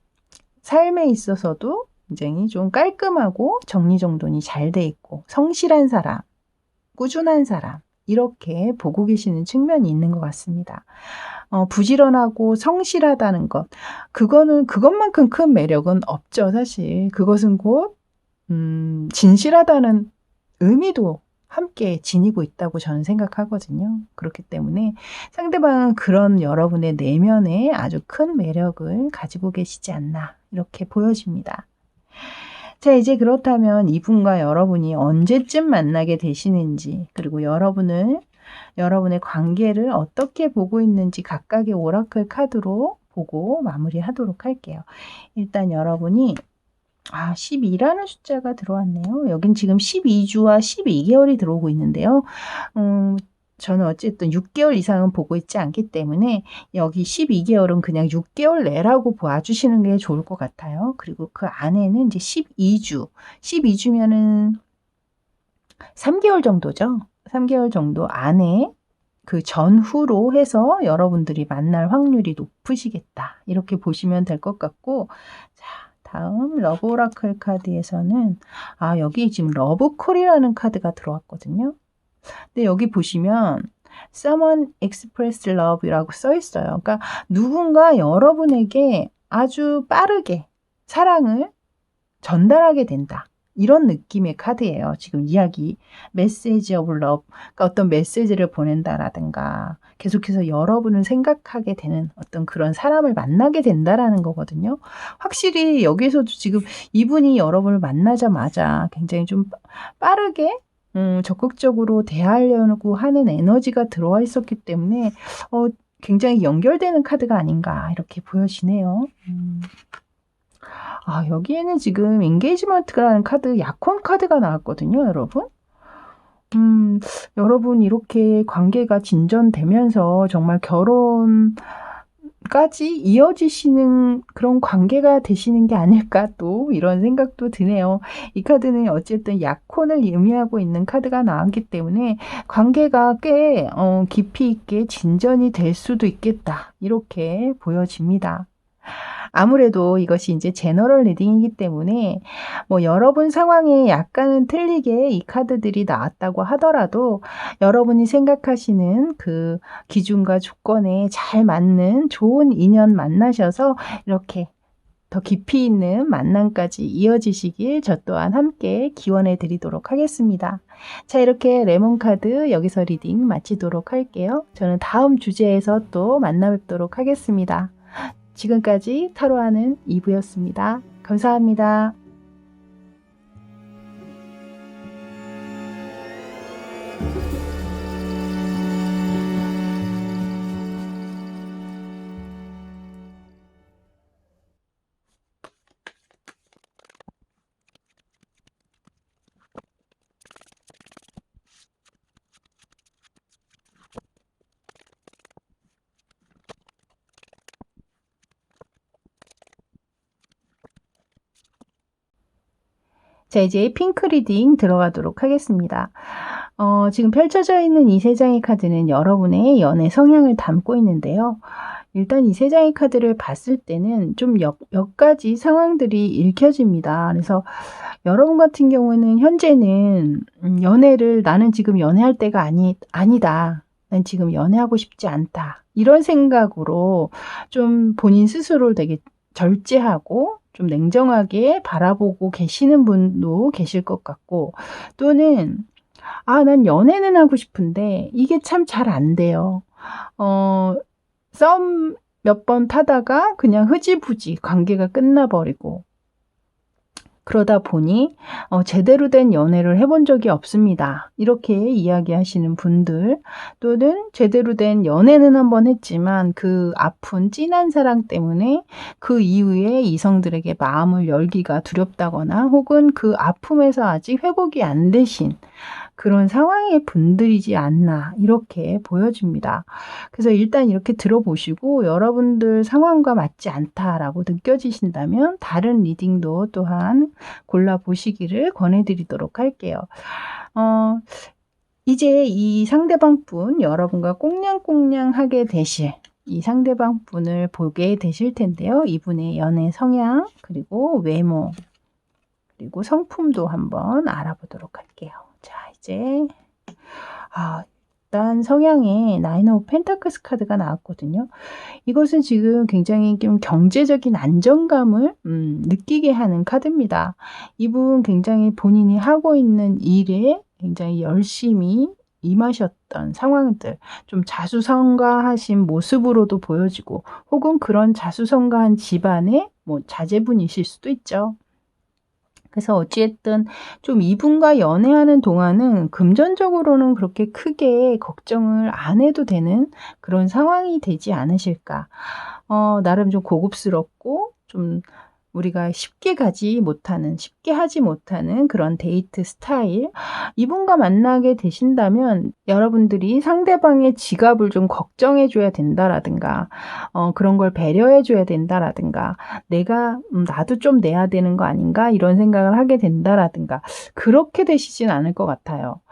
삶에 있어서도 굉장히 좀 깔끔하고 정리정돈이 잘 돼 있고 성실한 사람, 꾸준한 사람, 이렇게 보고 계시는 측면이 있는 것 같습니다. 부지런하고 성실하다는 것, 그것만큼 큰 매력은 없죠, 사실. 그것은 곧 진실하다는 의미도 함께 지니고 있다고 저는 생각하거든요. 그렇기 때문에 상대방은 그런 여러분의 내면에 아주 큰 매력을 가지고 계시지 않나, 이렇게 보여집니다. 자, 이제 그렇다면 이분과 여러분이 언제쯤 만나게 되시는지, 그리고 여러분의 관계를 어떻게 보고 있는지 각각의 오라클 카드로 보고 마무리하도록 할게요. 일단 여러분이 12라는 숫자가 들어왔네요. 여긴 지금 12주와 12개월이 들어오고 있는데요. 저는 어쨌든 6개월 이상은 보고 있지 않기 때문에 여기 12개월은 그냥 6개월 내라고 봐주시는 게 좋을 것 같아요. 그리고 그 안에는 이제 12주면은 3개월 정도죠. 3개월 정도 안에 그 전후로 해서 여러분들이 만날 확률이 높으시겠다, 이렇게 보시면 될 것 같고, 자, 다음 러브 오라클 카드에서는 여기 지금 러브콜이라는 카드가 들어왔거든요. 근데 여기 보시면 Someone express love이라고 써 있어요. 그러니까 누군가 여러분에게 아주 빠르게 사랑을 전달하게 된다, 이런 느낌의 카드예요. 지금 이야기 메시지 오브 러브, 그러니까 어떤 메시지를 보낸다라든가 계속해서 여러분을 생각하게 되는 어떤 그런 사람을 만나게 된다라는 거거든요. 확실히 여기서도 지금 이분이 여러분을 만나자마자 굉장히 좀 빠르게 적극적으로 대하려고 하는 에너지가 들어와 있었기 때문에 굉장히 연결되는 카드가 아닌가, 이렇게 보여지네요. 여기에는 지금 인게이지먼트라는 카드, 약혼 카드가 나왔거든요, 여러분. 여러분 이렇게 관계가 진전되면서 정말 결혼까지 이어지시는 그런 관계가 되시는 게 아닐까, 또 이런 생각도 드네요. 이 카드는 어쨌든 약혼을 의미하고 있는 카드가 나왔기 때문에 관계가 꽤 깊이 있게 진전이 될 수도 있겠다, 이렇게 보여집니다. 아무래도 이것이 이제 제너럴 리딩이기 때문에 뭐 여러분 상황에 약간은 틀리게 이 카드들이 나왔다고 하더라도 여러분이 생각하시는 그 기준과 조건에 잘 맞는 좋은 인연 만나셔서 이렇게 더 깊이 있는 만남까지 이어지시길 저 또한 함께 기원해 드리도록 하겠습니다. 자, 이렇게 레몬 카드 여기서 리딩 마치도록 할게요. 저는 다음 주제에서 또 만나 뵙도록 하겠습니다. 지금까지 타로하는 이브였습니다. 감사합니다. 자, 이제 핑크 리딩 들어가도록 하겠습니다. 지금 펼쳐져 있는 이 3장의 카드는 여러분의 연애 성향을 담고 있는데요. 일단 이 3장의 카드를 봤을 때는 좀 몇 가지 상황들이 읽혀집니다. 그래서 여러분 같은 경우는 현재는 연애를 나는 지금 연애할 때가 아니다. 난 지금 연애하고 싶지 않다. 이런 생각으로 좀 본인 스스로를 되게 절제하고 좀 냉정하게 바라보고 계시는 분도 계실 것 같고, 또는 난 연애는 하고 싶은데 이게 참 잘 안 돼요. 썸 몇 번 타다가 그냥 흐지부지 관계가 끝나버리고, 그러다 보니 제대로 된 연애를 해본 적이 없습니다. 이렇게 이야기하시는 분들, 또는 제대로 된 연애는 한번 했지만 그 아픈 찐한 사랑 때문에 그 이후에 이성들에게 마음을 열기가 두렵다거나, 혹은 그 아픔에서 아직 회복이 안 되신 그런 상황의 분들이지 않나, 이렇게 보여집니다. 그래서 일단 이렇게 들어보시고 여러분들 상황과 맞지 않다라고 느껴지신다면 다른 리딩도 또한 골라보시기를 권해드리도록 할게요. 이제 이 상대방 분, 여러분과 꽁냥꽁냥하게 되실 이 상대방 분을 보게 되실 텐데요. 이분의 연애 성향, 그리고 외모, 그리고 성품도 한번 알아보도록 할게요. 자, 이제 일단 성향에 나인 오브 펜타클스 카드가 나왔거든요. 이것은 지금 굉장히 좀 경제적인 안정감을 느끼게 하는 카드입니다. 이분 굉장히 본인이 하고 있는 일에 굉장히 열심히 임하셨던 상황들, 좀 자수성가하신 모습으로도 보여지고, 혹은 그런 자수성가한 집안의 자제분이실 수도 있죠. 그래서 어찌됐든 좀 이분과 연애하는 동안은 금전적으로는 그렇게 크게 걱정을 안 해도 되는 그런 상황이 되지 않으실까. 나름 좀 고급스럽고 좀 우리가 쉽게 하지 못하는 그런 데이트 스타일. 이분과 만나게 되신다면 여러분들이 상대방의 지갑을 좀 걱정해 줘야 된다라든가, 그런 걸 배려해 줘야 된다라든가, 나도 좀 내야 되는 거 아닌가, 이런 생각을 하게 된다라든가, 그렇게 되시진 않을 것 같아요.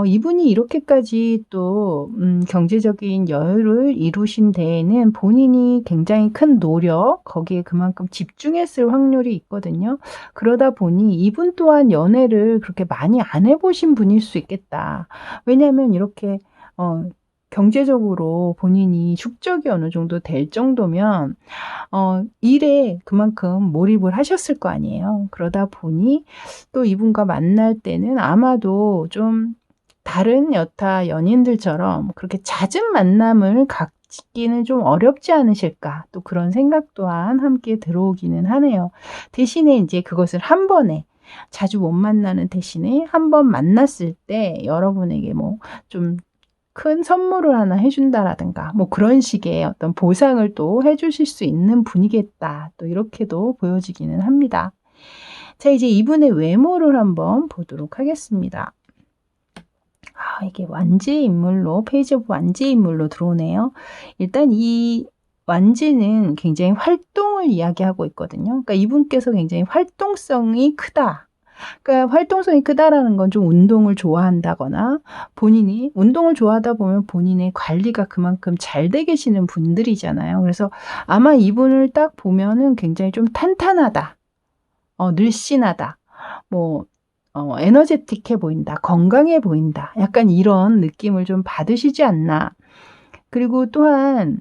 이분이 이렇게까지 또 경제적인 여유를 이루신 데에는 본인이 굉장히 큰 노력, 거기에 그만큼 집중했을 확률이 있거든요. 그러다 보니 이분 또한 연애를 그렇게 많이 안 해보신 분일 수 있겠다. 왜냐하면 이렇게 경제적으로 본인이 축적이 어느 정도 될 정도면 일에 그만큼 몰입을 하셨을 거 아니에요. 그러다 보니 또 이분과 만날 때는 아마도 좀 다른 여타 연인들처럼 그렇게 잦은 만남을 갖기는 좀 어렵지 않으실까, 또 그런 생각 또한 함께 들어오기는 하네요. 대신에 이제 그것을 한 번에, 자주 못 만나는 대신에 한 번 만났을 때 여러분에게 좀 큰 선물을 하나 해준다라든가, 그런 식의 어떤 보상을 또 해주실 수 있는 분이겠다, 또 이렇게도 보여지기는 합니다. 자, 이제 이분의 외모를 한번 보도록 하겠습니다. 이게 완지의 인물로, 페이지 오브 완지의 인물로 들어오네요. 일단 이 완지는 굉장히 활동을 이야기하고 있거든요. 그러니까 이분께서 굉장히 활동성이 크다. 그러니까 활동성이 크다라는 건 좀 운동을 좋아한다거나, 본인이 운동을 좋아하다 보면 본인의 관리가 그만큼 잘 돼 계시는 분들이잖아요. 그래서 아마 이분을 딱 보면은 굉장히 좀 탄탄하다, 늘씬하다, 에너제틱해 보인다, 건강해 보인다, 약간 이런 느낌을 좀 받으시지 않나. 그리고 또한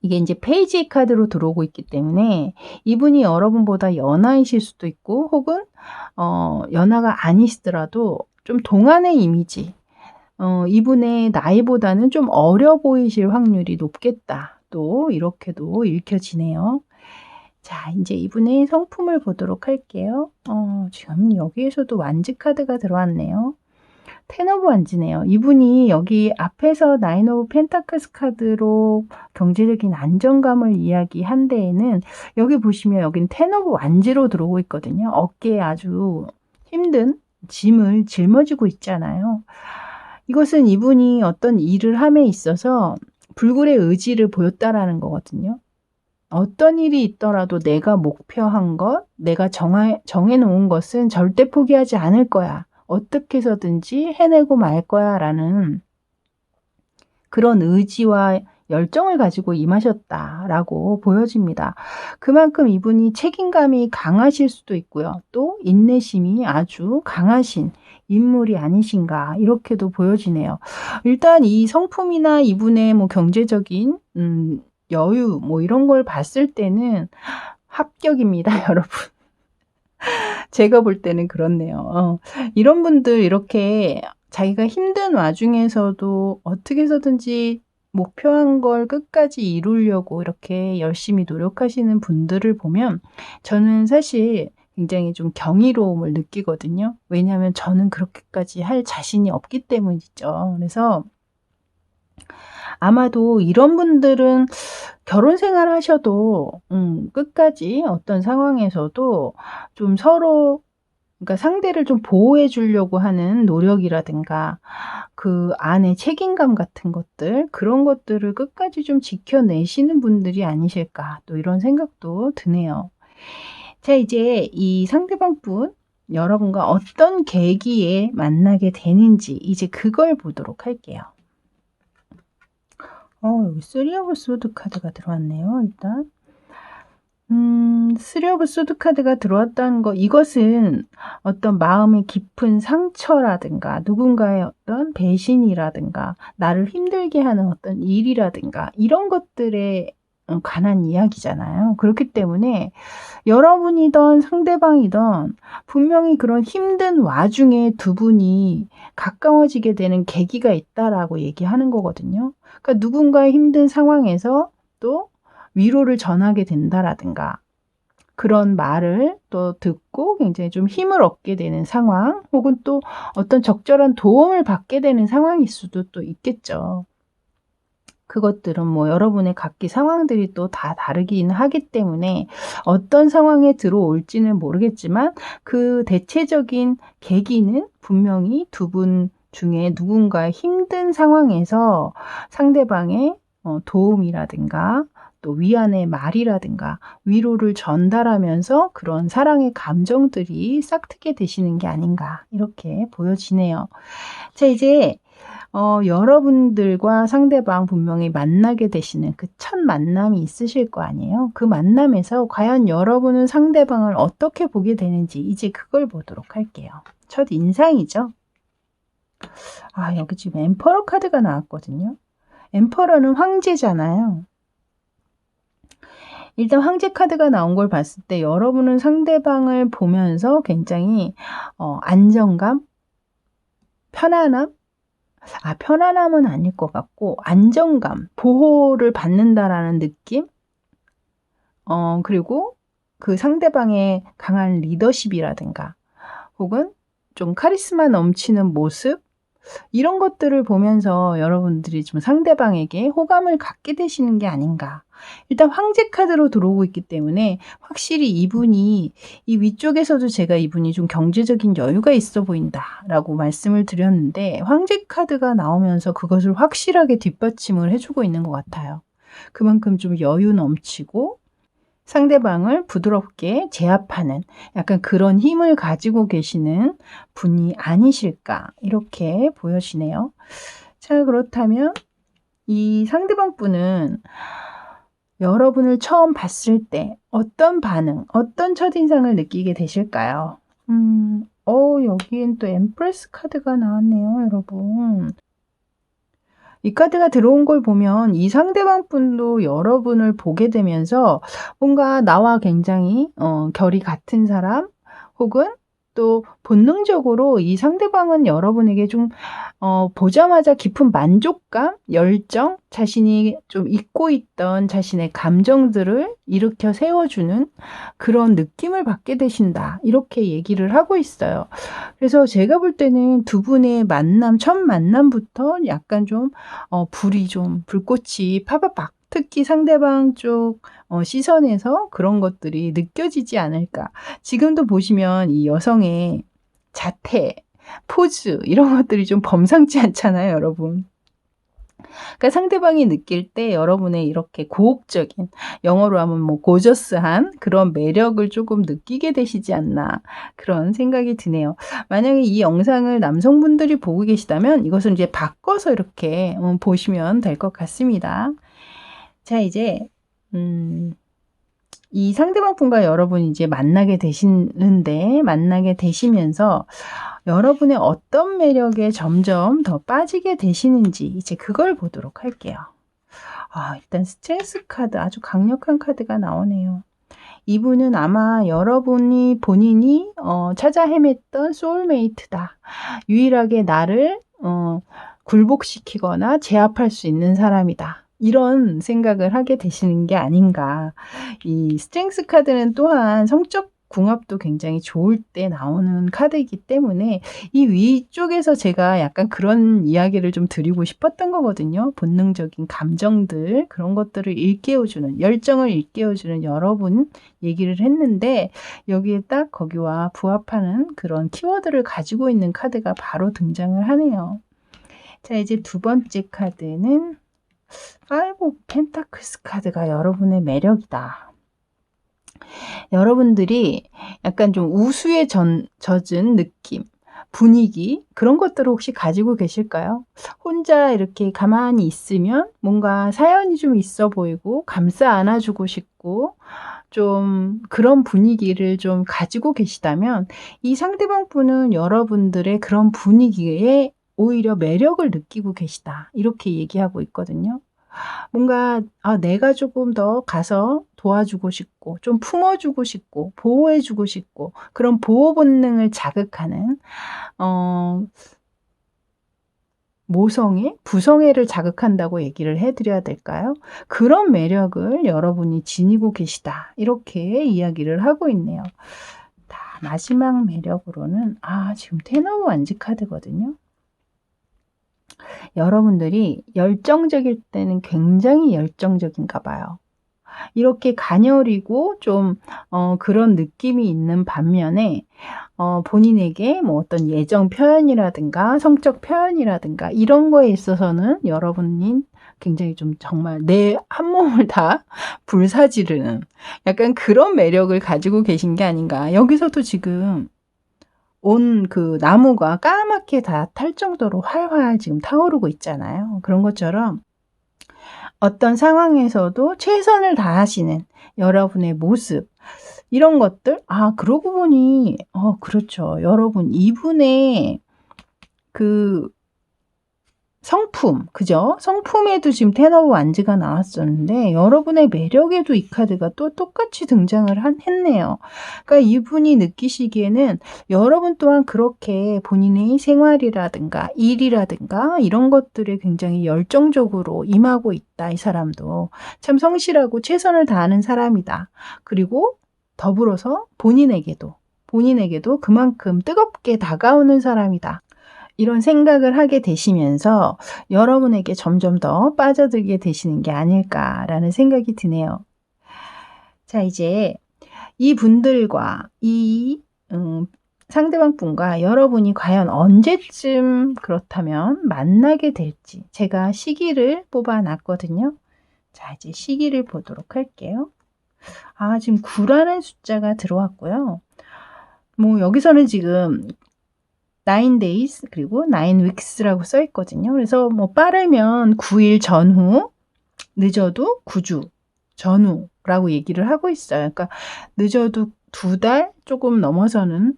이게 이제 페이지 카드로 들어오고 있기 때문에 이분이 여러분보다 연하이실 수도 있고, 혹은 연하가 아니시더라도 좀 동안의 이미지, 이분의 나이보다는 좀 어려 보이실 확률이 높겠다, 또 이렇게도 읽혀지네요. 자, 이제 이분의 성품을 보도록 할게요. 지금 여기에서도 완지 카드가 들어왔네요. 텐 오브 완지네요. 이분이 여기 앞에서 나인 오브 펜타클스 카드로 경제적인 안정감을 이야기한 데에는, 여기 보시면 여긴 텐 오브 완지로 들어오고 있거든요. 어깨에 아주 힘든 짐을 짊어지고 있잖아요. 이것은 이분이 어떤 일을 함에 있어서 불굴의 의지를 보였다라는 거거든요. 어떤 일이 있더라도 내가 목표한 것, 내가 정해놓은 것은 절대 포기하지 않을 거야. 어떻게 해서든지 해내고 말 거야. 라는 그런 의지와 열정을 가지고 임하셨다라고 보여집니다. 그만큼 이분이 책임감이 강하실 수도 있고요. 또 인내심이 아주 강하신 인물이 아니신가 이렇게도 보여지네요. 일단 이 성품이나 이분의 뭐 경제적인 여유 뭐 이런 걸 봤을 때는 합격입니다, 여러분. 제가 볼 때는 그렇네요. 이런 분들 이렇게 자기가 힘든 와중에서도 어떻게 해서든지 목표한 걸 끝까지 이루려고 이렇게 열심히 노력하시는 분들을 보면 저는 사실 굉장히 좀 경이로움을 느끼거든요. 왜냐하면 저는 그렇게까지 할 자신이 없기 때문이죠. 그래서 아마도 이런 분들은 결혼 생활 하셔도 끝까지 어떤 상황에서도 좀 서로 그러니까 상대를 좀 보호해 주려고 하는 노력이라든가 그 안에 책임감 같은 것들 그런 것들을 끝까지 좀 지켜내시는 분들이 아니실까 또 이런 생각도 드네요. 자 이제 이 상대방 분 여러분과 어떤 계기에 만나게 되는지 이제 그걸 보도록 할게요. 여기 3 오브 소드 카드가 들어왔네요. 일단 3 오브 소드 카드가 들어왔다는 거 이것은 어떤 마음의 깊은 상처라든가 누군가의 어떤 배신이라든가 나를 힘들게 하는 어떤 일이라든가 이런 것들에 관한 이야기잖아요. 그렇기 때문에 여러분이든 상대방이든 분명히 그런 힘든 와중에 두 분이 가까워지게 되는 계기가 있다라고 얘기하는 거거든요. 그러니까 누군가의 힘든 상황에서 또 위로를 전하게 된다라든가 그런 말을 또 듣고 굉장히 좀 힘을 얻게 되는 상황 혹은 또 어떤 적절한 도움을 받게 되는 상황일 수도 또 있겠죠. 그것들은 뭐 여러분의 각기 상황들이 또 다 다르긴 하기 때문에 어떤 상황에 들어올지는 모르겠지만 그 대체적인 계기는 분명히 두 분 중에 누군가의 힘든 상황에서 상대방의 도움이라든가 또 위안의 말이라든가 위로를 전달하면서 그런 사랑의 감정들이 싹트게 되시는 게 아닌가 이렇게 보여지네요. 자 이제 여러분들과 상대방 분명히 만나게 되시는 그 첫 만남이 있으실 거 아니에요. 그 만남에서 과연 여러분은 상대방을 어떻게 보게 되는지 이제 그걸 보도록 할게요. 첫 인상이죠. 여기 지금 엠퍼러 카드가 나왔거든요. 엠퍼러는 황제잖아요. 일단 황제 카드가 나온 걸 봤을 때 여러분은 상대방을 보면서 굉장히 안정감, 편안함, 편안함은 아닐 것 같고 안정감, 보호를 받는다라는 느낌? 그리고 그 상대방의 강한 리더십이라든가 혹은 좀 카리스마 넘치는 모습 이런 것들을 보면서 여러분들이 좀 상대방에게 호감을 갖게 되시는 게 아닌가. 일단 황제 카드로 들어오고 있기 때문에 확실히 이분이 이 위쪽에서도 제가 이분이 좀 경제적인 여유가 있어 보인다라고 말씀을 드렸는데 황제 카드가 나오면서 그것을 확실하게 뒷받침을 해주고 있는 것 같아요. 그만큼 좀 여유 넘치고 상대방을 부드럽게 제압하는 약간 그런 힘을 가지고 계시는 분이 아니실까 이렇게 보여지네요. 자 그렇다면 이 상대방 분은 여러분을 처음 봤을 때 어떤 반응, 어떤 첫인상을 느끼게 되실까요? 여기엔 또 엠프레스 카드가 나왔네요, 여러분. 이 카드가 들어온 걸 보면 이 상대방 분도 여러분을 보게 되면서 뭔가 나와 굉장히 결이 같은 사람 혹은 또 본능적으로 이 상대방은 여러분에게 좀 보자마자 깊은 만족감, 열정, 자신이 좀 잊고 있던 자신의 감정들을 일으켜 세워주는 그런 느낌을 받게 되신다. 이렇게 얘기를 하고 있어요. 그래서 제가 볼 때는 두 분의 만남, 첫 만남부터 약간 좀 불꽃이 파바박 특히 상대방 쪽 시선에서 그런 것들이 느껴지지 않을까. 지금도 보시면 이 여성의 자태, 포즈 이런 것들이 좀 범상치 않잖아요, 여러분. 그러니까 상대방이 느낄 때 여러분의 이렇게 고혹적인, 영어로 하면 뭐 고저스한 그런 매력을 조금 느끼게 되시지 않나, 그런 생각이 드네요. 만약에 이 영상을 남성분들이 보고 계시다면 이것을 이제 바꿔서 이렇게 보시면 될 것 같습니다. 자, 이제 이 상대방 분과 여러분이 이제 만나게 되시면서 여러분의 어떤 매력에 점점 더 빠지게 되시는지 이제 그걸 보도록 할게요. 일단 스트렝스 카드, 아주 강력한 카드가 나오네요. 이분은 아마 여러분이 본인이 찾아 헤맸던 소울메이트다. 유일하게 나를 굴복시키거나 제압할 수 있는 사람이다. 이런 생각을 하게 되시는 게 아닌가. 이 스트렝스 카드는 또한 성적 궁합도 굉장히 좋을 때 나오는 카드이기 때문에 이 위쪽에서 제가 약간 그런 이야기를 좀 드리고 싶었던 거거든요. 본능적인 감정들, 그런 것들을 일깨워주는, 열정을 일깨워주는 여러분 얘기를 했는데, 여기에 딱 거기와 부합하는 그런 키워드를 가지고 있는 카드가 바로 등장을 하네요. 자, 이제 두 번째 카드는 파이브 오브 펜타클스 카드가 여러분의 매력이다. 여러분들이 약간 좀 우수에 젖은 느낌, 분위기, 그런 것들을 혹시 가지고 계실까요? 혼자 이렇게 가만히 있으면 뭔가 사연이 좀 있어 보이고 감싸 안아주고 싶고 좀 그런 분위기를 좀 가지고 계시다면 이 상대방 분은 여러분들의 그런 분위기에 오히려 매력을 느끼고 계시다. 이렇게 얘기하고 있거든요. 뭔가 내가 조금 더 가서 도와주고 싶고 좀 품어주고 싶고 보호해주고 싶고 그런 보호 본능을 자극하는 모성애, 부성애를 자극한다고 얘기를 해드려야 될까요? 그런 매력을 여러분이 지니고 계시다. 이렇게 이야기를 하고 있네요. 마지막 매력으로는 지금 텐 오브 완즈 카드거든요. 여러분들이 열정적일 때는 굉장히 열정적인가 봐요. 이렇게 가녀리고 좀 그런 느낌이 있는 반면에 본인에게 뭐 어떤 예정 표현이라든가 성적 표현이라든가 이런 거에 있어서는 여러분이 굉장히 좀 정말 내 한 몸을 다 불사지르는 약간 그런 매력을 가지고 계신 게 아닌가. 여기서도 지금 온 그 나무가 까맣게 다 탈 정도로 활활 지금 타오르고 있잖아요. 그런 것처럼 어떤 상황에서도 최선을 다하시는 여러분의 모습, 이런 것들, 그러고 보니 그렇죠. 여러분 이분의 그 성품, 그죠? 성품에도 지금 텐 오브 완즈가 나왔었는데 여러분의 매력에도 이 카드가 또 똑같이 등장을 했네요. 그러니까 이분이 느끼시기에는 여러분 또한 그렇게 본인의 생활이라든가 일이라든가 이런 것들에 굉장히 열정적으로 임하고 있다. 이 사람도 참 성실하고 최선을 다하는 사람이다. 그리고 더불어서 본인에게도 그만큼 뜨겁게 다가오는 사람이다. 이런 생각을 하게 되시면서 여러분에게 점점 더 빠져들게 되시는 게 아닐까라는 생각이 드네요. 자, 이제 이분들과 이 상대방 분과 여러분이 과연 언제쯤 그렇다면 만나게 될지 제가 시기를 뽑아놨거든요. 자, 이제 시기를 보도록 할게요. 지금 9라는 숫자가 들어왔고요. 뭐 여기서는 지금 9 days 그리고 9 weeks라고 써 있거든요. 그래서 뭐 빠르면 9일 전후, 늦어도 9주 전후라고 얘기를 하고 있어요. 그러니까 늦어도 2달 조금 넘어서는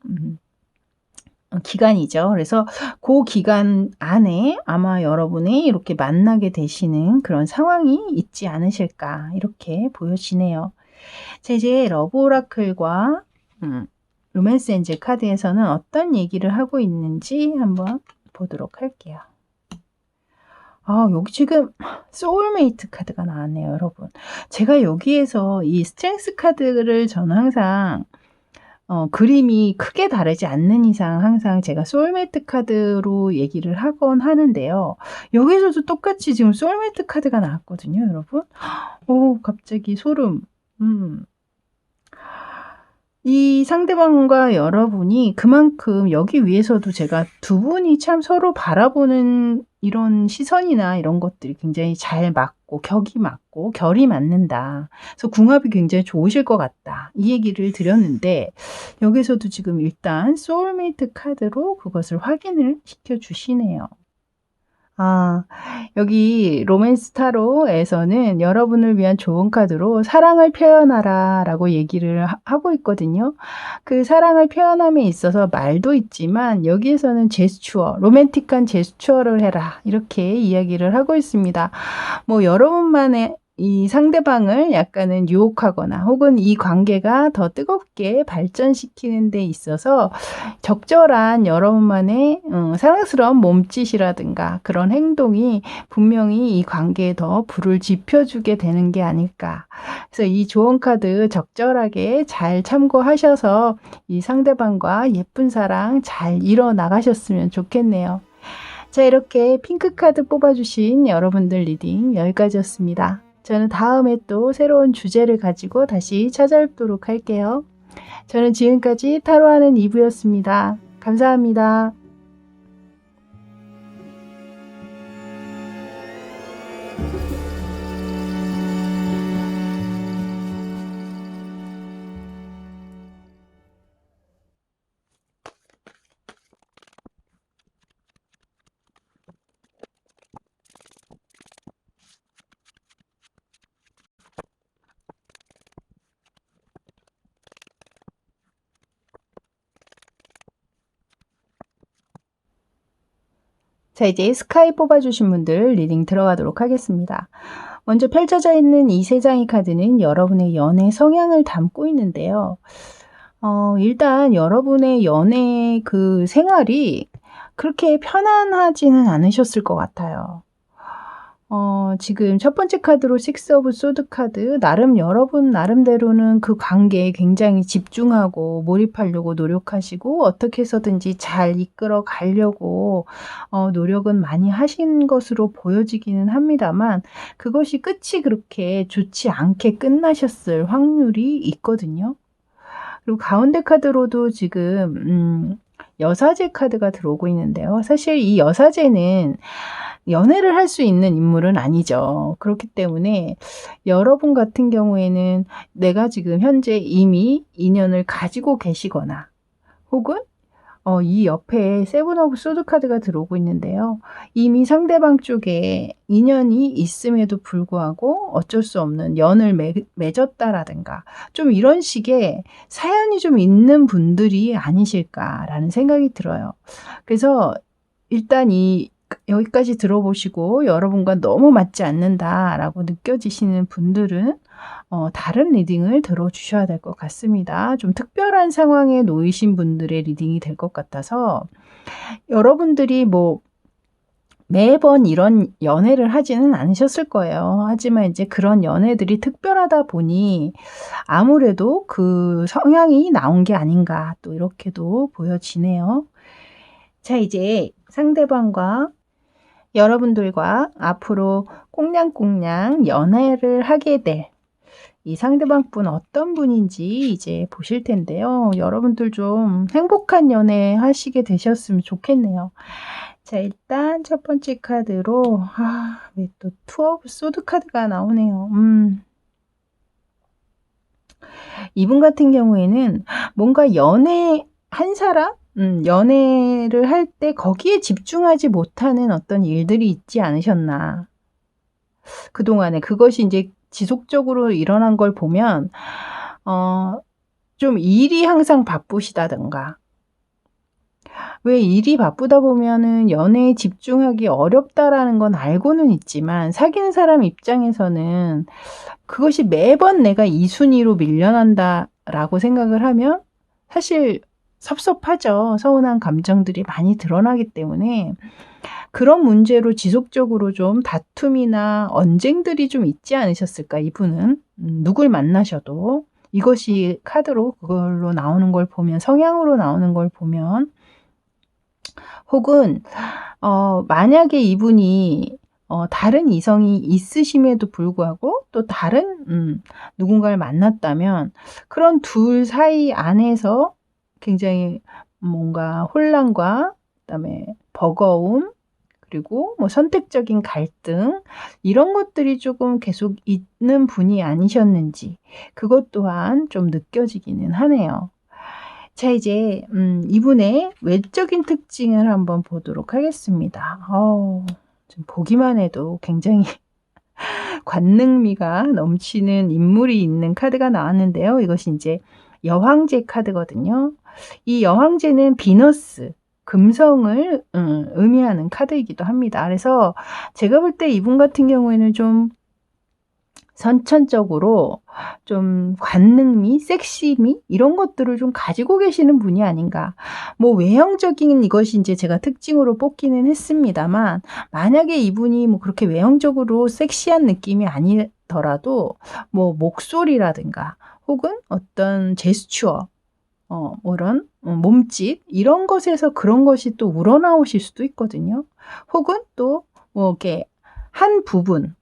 기간이죠. 그래서 그 기간 안에 아마 여러분이 이렇게 만나게 되시는 그런 상황이 있지 않으실까 이렇게 보여지네요. 자, 이제 러브 오라클과 로맨스 엔젤 카드에서는 어떤 얘기를 하고 있는지 한번 보도록 할게요. 여기 지금 소울메이트 카드가 나왔네요, 여러분. 제가 여기에서 이 스트렝스 카드를 저는 항상 그림이 크게 다르지 않는 이상 항상 제가 소울메이트 카드로 얘기를 하곤 하는데요. 여기서도 똑같이 지금 소울메이트 카드가 나왔거든요, 여러분. 갑자기 소름. 이 상대방과 여러분이 그만큼 여기 위에서도 제가 두 분이 참 서로 바라보는 이런 시선이나 이런 것들이 굉장히 잘 맞고 격이 맞고 결이 맞는다. 그래서 궁합이 굉장히 좋으실 것 같다. 이 얘기를 드렸는데 여기서도 지금 일단 소울메이트 카드로 그것을 확인을 시켜 주시네요. 여기 로맨스 타로에서는 여러분을 위한 좋은 카드로 사랑을 표현하라 라고 얘기를 하고 있거든요. 그 사랑을 표현함에 있어서 말도 있지만 여기에서는 제스처, 로맨틱한 제스처를 해라 이렇게 이야기를 하고 있습니다. 뭐 여러분만의 이 상대방을 약간은 유혹하거나 혹은 이 관계가 더 뜨겁게 발전시키는 데 있어서 적절한 여러분만의 사랑스러운 몸짓이라든가 그런 행동이 분명히 이 관계에 더 불을 지펴주게 되는 게 아닐까. 그래서 이 조언 카드 적절하게 잘 참고하셔서 이 상대방과 예쁜 사랑 잘 이뤄나가셨으면 좋겠네요. 자, 이렇게 핑크 카드 뽑아주신 여러분들 리딩 여기까지였습니다. 저는 다음에 또 새로운 주제를 가지고 다시 찾아뵙도록 할게요. 저는 지금까지 타로하는 이브였습니다. 감사합니다. 자, 이제 스카이 뽑아주신 분들 리딩 들어가도록 하겠습니다. 먼저 펼쳐져 있는 이 세 장의 카드는 여러분의 연애 성향을 담고 있는데요. 일단 여러분의 연애 그 생활이 그렇게 편안하지는 않으셨을 것 같아요. 지금 첫 번째 카드로 식스 오브 소드 카드, 나름 여러분 나름대로는 그 관계에 굉장히 집중하고 몰입하려고 노력하시고 어떻게 해서든지 잘 이끌어 가려고 노력은 많이 하신 것으로 보여지기는 합니다만 그것이 끝이 그렇게 좋지 않게 끝나셨을 확률이 있거든요. 그리고 가운데 카드로도 지금 여사제 카드가 들어오고 있는데요. 사실 이 여사제는 연애를 할 수 있는 인물은 아니죠. 그렇기 때문에 여러분 같은 경우에는 내가 지금 현재 이미 인연을 가지고 계시거나 혹은 이 옆에 세븐 오브 소드 카드가 들어오고 있는데요. 이미 상대방 쪽에 인연이 있음에도 불구하고 어쩔 수 없는 연을 맺었다라든가 좀 이런 식의 사연이 좀 있는 분들이 아니실까라는 생각이 들어요. 그래서 일단 여기까지 들어보시고 여러분과 너무 맞지 않는다라고 느껴지시는 분들은 다른 리딩을 들어주셔야 될 것 같습니다. 좀 특별한 상황에 놓이신 분들의 리딩이 될 것 같아서 여러분들이 뭐 매번 이런 연애를 하지는 않으셨을 거예요. 하지만 이제 그런 연애들이 특별하다 보니 아무래도 그 성향이 나온 게 아닌가 또 이렇게도 보여지네요. 자, 이제 상대방과 여러분들과 앞으로 꽁냥꽁냥 연애를 하게 될 이 상대방분 어떤 분인지 이제 보실 텐데요. 여러분들 좀 행복한 연애 하시게 되셨으면 좋겠네요. 자, 일단 첫 번째 카드로 왜 또 투 오브 소드 카드가 나오네요. 이분 같은 경우에는 뭔가 연애한 사람? 연애를 할 때 거기에 집중하지 못하는 어떤 일들이 있지 않으셨나. 그동안에 그것이 이제 지속적으로 일어난 걸 보면 좀 일이 항상 바쁘시다든가 왜 일이 바쁘다 보면은 연애에 집중하기 어렵다라는 건 알고는 있지만 사귀는 사람 입장에서는 그것이 매번 내가 이 순위로 밀려난다라고 생각을 하면 사실 섭섭하죠. 서운한 감정들이 많이 드러나기 때문에 그런 문제로 지속적으로 좀 다툼이나 언쟁들이 좀 있지 않으셨을까, 이분은. 누굴 만나셔도. 이것이 카드로 그걸로 나오는 걸 보면, 성향으로 나오는 걸 보면, 혹은, 만약에 이분이, 다른 이성이 있으심에도 불구하고 또 다른 누군가를 만났다면 그런 둘 사이 안에서 굉장히 뭔가 혼란과 그다음에 버거움 그리고 뭐 선택적인 갈등 이런 것들이 조금 계속 있는 분이 아니셨는지 그것 또한 좀 느껴지기는 하네요. 자 이제 이분의 외적인 특징을 한번 보도록 하겠습니다. 지금 보기만 해도 굉장히 관능미가 넘치는 인물이 있는 카드가 나왔는데요. 이것이 이제 여황제 카드거든요. 이 여황제는 비너스, 금성을 의미하는 카드이기도 합니다. 그래서 제가 볼 때 이분 같은 경우에는 좀 선천적으로 좀 관능미, 섹시미 이런 것들을 좀 가지고 계시는 분이 아닌가. 뭐 외형적인 이것이 이제 제가 특징으로 뽑기는 했습니다만 만약에 이분이 뭐 그렇게 외형적으로 섹시한 느낌이 아니더라도 뭐 목소리라든가 혹은 어떤 제스처 뭐 이런 몸짓 이런 것에서 그런 것이 또 우러나오실 수도 있거든요. 혹은 또 뭐 이렇게 한 부분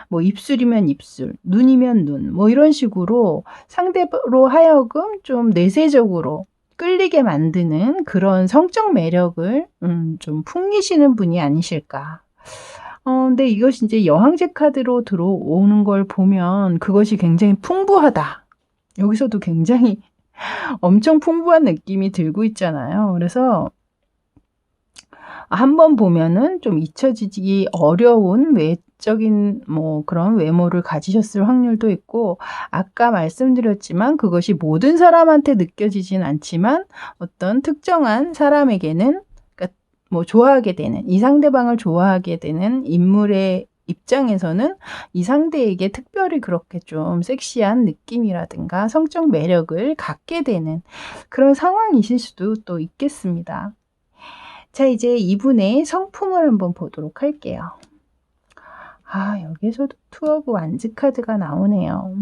뭐 입술이면 입술, 눈이면 눈, 뭐 이런 식으로 상대로 하여금 좀 내세적으로 끌리게 만드는 그런 성적 매력을 좀 풍기시는 분이 아니실까. 근데 이것이 이제 여황제 카드로 들어오는 걸 보면 그것이 굉장히 풍부하다. 여기서도 굉장히 엄청 풍부한 느낌이 들고 있잖아요. 그래서 한번 보면은 좀 잊혀지기 어려운 외적인 뭐 그런 외모를 가지셨을 확률도 있고 아까 말씀드렸지만 그것이 모든 사람한테 느껴지진 않지만 어떤 특정한 사람에게는 그러니까 뭐 좋아하게 되는 이 상대방을 좋아하게 되는 인물의 입장에서는 이 상대에게 특별히 그렇게 좀 섹시한 느낌이라든가 성적 매력을 갖게 되는 그런 상황이실 수도 또 있겠습니다. 자 이제 이분의 성품을 한번 보도록 할게요. 여기에서도 투 오브 완즈 카드가 나오네요.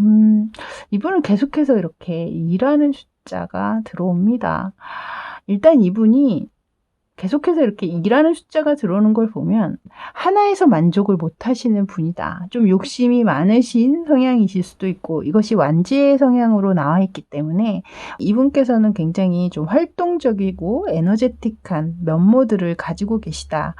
이분은 계속해서 이렇게 2라는 숫자가 들어옵니다. 일단 이분이 계속해서 이렇게 2라는 숫자가 들어오는 걸 보면 하나에서 만족을 못 하시는 분이다. 좀 욕심이 많으신 성향이실 수도 있고 이것이 완지의 성향으로 나와 있기 때문에 이분께서는 굉장히 좀 활동적이고 에너제틱한 면모들을 가지고 계시다.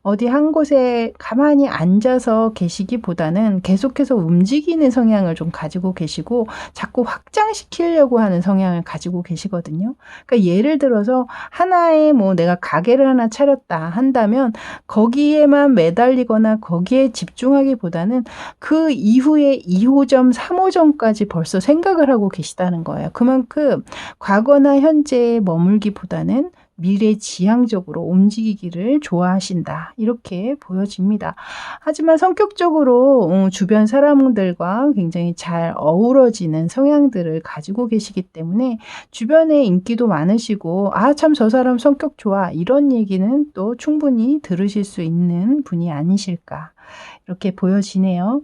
어디 한 곳에 가만히 앉아서 계시기보다는 계속해서 움직이는 성향을 좀 가지고 계시고 자꾸 확장시키려고 하는 성향을 가지고 계시거든요. 그러니까 예를 들어서 하나의 뭐 내가 가게를 하나 차렸다 한다면 거기에만 매달리거나 거기에 집중하기보다는 그 이후에 2호점, 3호점까지 벌써 생각을 하고 계시다는 거예요. 그만큼 과거나 현재에 머물기보다는 미래지향적으로 움직이기를 좋아하신다. 이렇게 보여집니다. 하지만 성격적으로 주변 사람들과 굉장히 잘 어우러지는 성향들을 가지고 계시기 때문에 주변에 인기도 많으시고 참 저 사람 성격 좋아 이런 얘기는 또 충분히 들으실 수 있는 분이 아니실까 이렇게 보여지네요.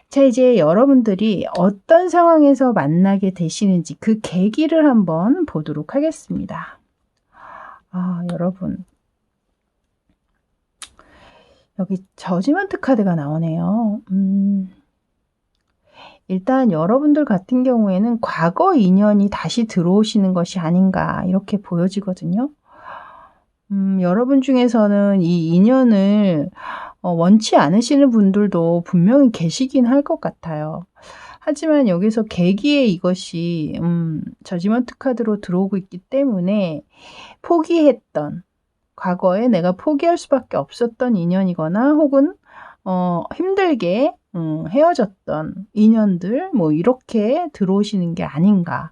자 이제 여러분들이 어떤 상황에서 만나게 되시는지 그 계기를 한번 보도록 하겠습니다. 여러분 여기 저지먼트 카드가 나오네요. 일단 여러분들 같은 경우에는 과거 인연이 다시 들어오시는 것이 아닌가 이렇게 보여지거든요. 여러분 중에서는 이 인연을 원치 않으시는 분들도 분명히 계시긴 할 것 같아요. 하지만 여기서 계기에 이것이 저지먼트 카드로 들어오고 있기 때문에 포기했던 과거에 내가 포기할 수밖에 없었던 인연이거나 혹은 힘들게 헤어졌던 인연들 뭐 이렇게 들어오시는 게 아닌가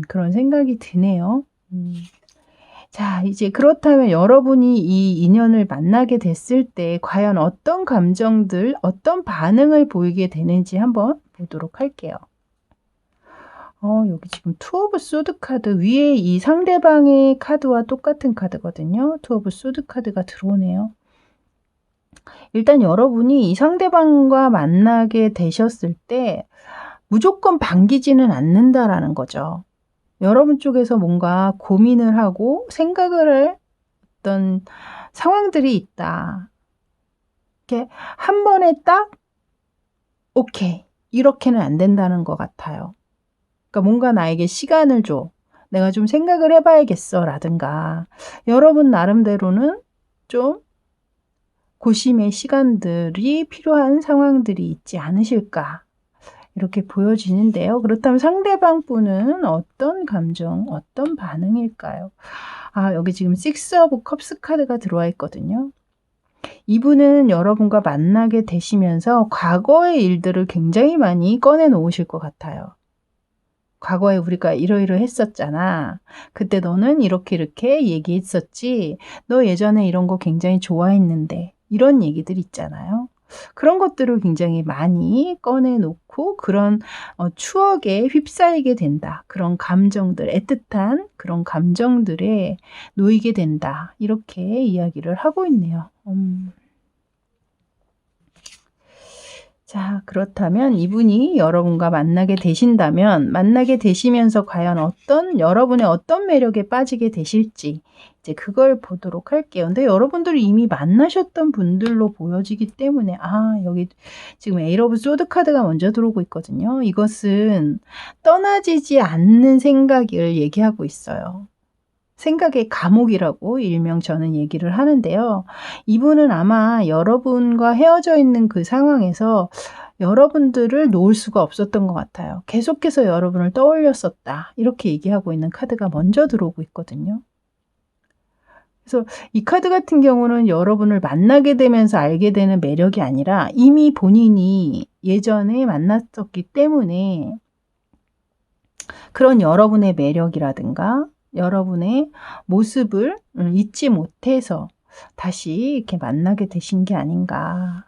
그런 생각이 드네요. 자 이제 그렇다면 여러분이 이 인연을 만나게 됐을 때 과연 어떤 감정들 어떤 반응을 보이게 되는지 한번 보도록 할게요. 여기 지금 투 오브 소드 카드 위에 이 상대방의 카드와 똑같은 카드거든요. 투 오브 소드 카드가 들어오네요. 일단 여러분이 이 상대방과 만나게 되셨을 때 무조건 반기지는 않는다라는 거죠. 여러분 쪽에서 뭔가 고민을 하고 생각을 할 어떤 상황들이 있다. 이렇게 한 번에 딱 오케이 이렇게는 안 된다는 것 같아요. 그러니까 뭔가 나에게 시간을 줘. 내가 좀 생각을 해봐야겠어 라든가 여러분 나름대로는 좀 고심의 시간들이 필요한 상황들이 있지 않으실까 이렇게 보여지는데요. 그렇다면 상대방 분은 어떤 감정, 어떤 반응일까요? 여기 지금 식스 오브 컵스 카드가 들어와 있거든요. 이분은 여러분과 만나게 되시면서 과거의 일들을 굉장히 많이 꺼내 놓으실 것 같아요. 과거에 우리가 이러이러했었잖아. 그때 너는 이렇게 얘기했었지. 너 예전에 이런 거 굉장히 좋아했는데. 이런 얘기들 있잖아요. 그런 것들을 굉장히 많이 꺼내 놓고 그런 추억에 휩싸이게 된다. 그런 감정들, 애틋한 그런 감정들에 놓이게 된다. 이렇게 이야기를 하고 있네요. 자, 그렇다면 이분이 여러분과 만나게 되신다면 만나게 되시면서 과연 여러분의 어떤 매력에 빠지게 되실지 이제 그걸 보도록 할게요. 근데 여러분들이 이미 만나셨던 분들로 보여지기 때문에 여기 지금 에이트 오브 소드 카드가 먼저 들어오고 있거든요. 이것은 떠나지지 않는 생각을 얘기하고 있어요. 생각의 감옥이라고 일명 저는 얘기를 하는데요. 이분은 아마 여러분과 헤어져 있는 그 상황에서 여러분들을 놓을 수가 없었던 것 같아요. 계속해서 여러분을 떠올렸었다. 이렇게 얘기하고 있는 카드가 먼저 들어오고 있거든요. 그래서 이 카드 같은 경우는 여러분을 만나게 되면서 알게 되는 매력이 아니라 이미 본인이 예전에 만났었기 때문에 그런 여러분의 매력이라든가 여러분의 모습을 잊지 못해서 다시 이렇게 만나게 되신 게 아닌가.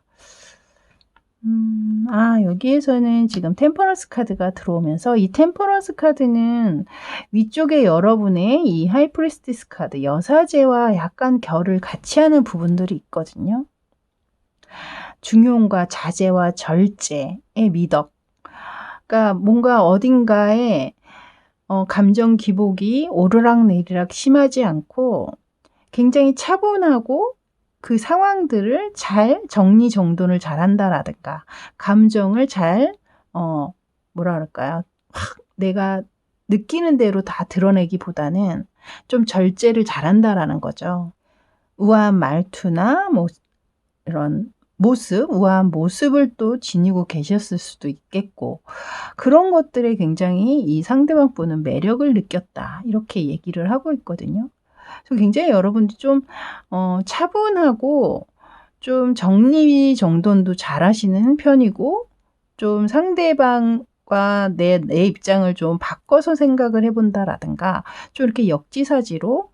여기에서는 지금 템퍼런스 카드가 들어오면서 이 템퍼런스 카드는 위쪽에 여러분의 이 하이프리스티스 카드, 여사제와 약간 결을 같이 하는 부분들이 있거든요. 중용과 자제와 절제의 미덕. 그러니까 뭔가 어딘가에 감정 기복이 오르락내리락 심하지 않고 굉장히 차분하고 그 상황들을 잘 정리정돈을 잘한다라든가 감정을 잘 뭐라 그럴까요? 내가 느끼는 대로 다 드러내기보다는 좀 절제를 잘한다라는 거죠. 우아한 말투나 뭐 이런 우아한 모습을 또 지니고 계셨을 수도 있겠고 그런 것들에 굉장히 이 상대방 분은 매력을 느꼈다. 이렇게 얘기를 하고 있거든요. 그래서 굉장히 여러분들이 좀 차분하고 좀 정리정돈도 잘하시는 편이고 좀 상대방과 내 입장을 좀 바꿔서 생각을 해본다라든가 좀 이렇게 역지사지로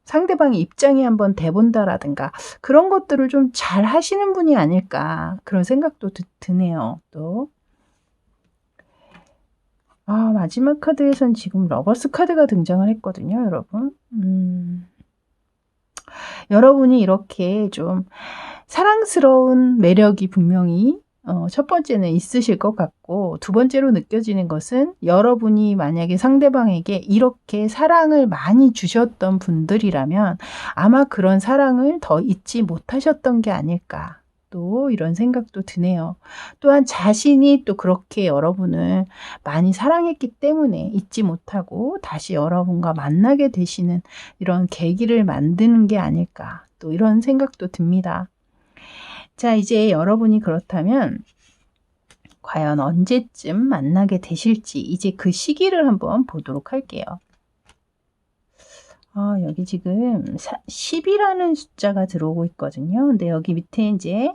상대방의 입장에 한번 대본다라든가 그런 것들을 좀 잘 하시는 분이 아닐까 그런 생각도 드네요. 또 마지막 카드에선 지금 러버스 카드가 등장을 했거든요, 여러분. 여러분이 이렇게 좀 사랑스러운 매력이 분명히 첫 번째는 있으실 것 같고 두 번째로 느껴지는 것은 여러분이 만약에 상대방에게 이렇게 사랑을 많이 주셨던 분들이라면 아마 그런 사랑을 더 잊지 못하셨던 게 아닐까 또 이런 생각도 드네요. 또한 자신이 또 그렇게 여러분을 많이 사랑했기 때문에 잊지 못하고 다시 여러분과 만나게 되시는 이런 계기를 만드는 게 아닐까 또 이런 생각도 듭니다. 자, 이제 여러분이 그렇다면 과연 언제쯤 만나게 되실지 이제 그 시기를 한번 보도록 할게요. 여기 지금 10이라는 숫자가 들어오고 있거든요. 근데 여기 밑에 이제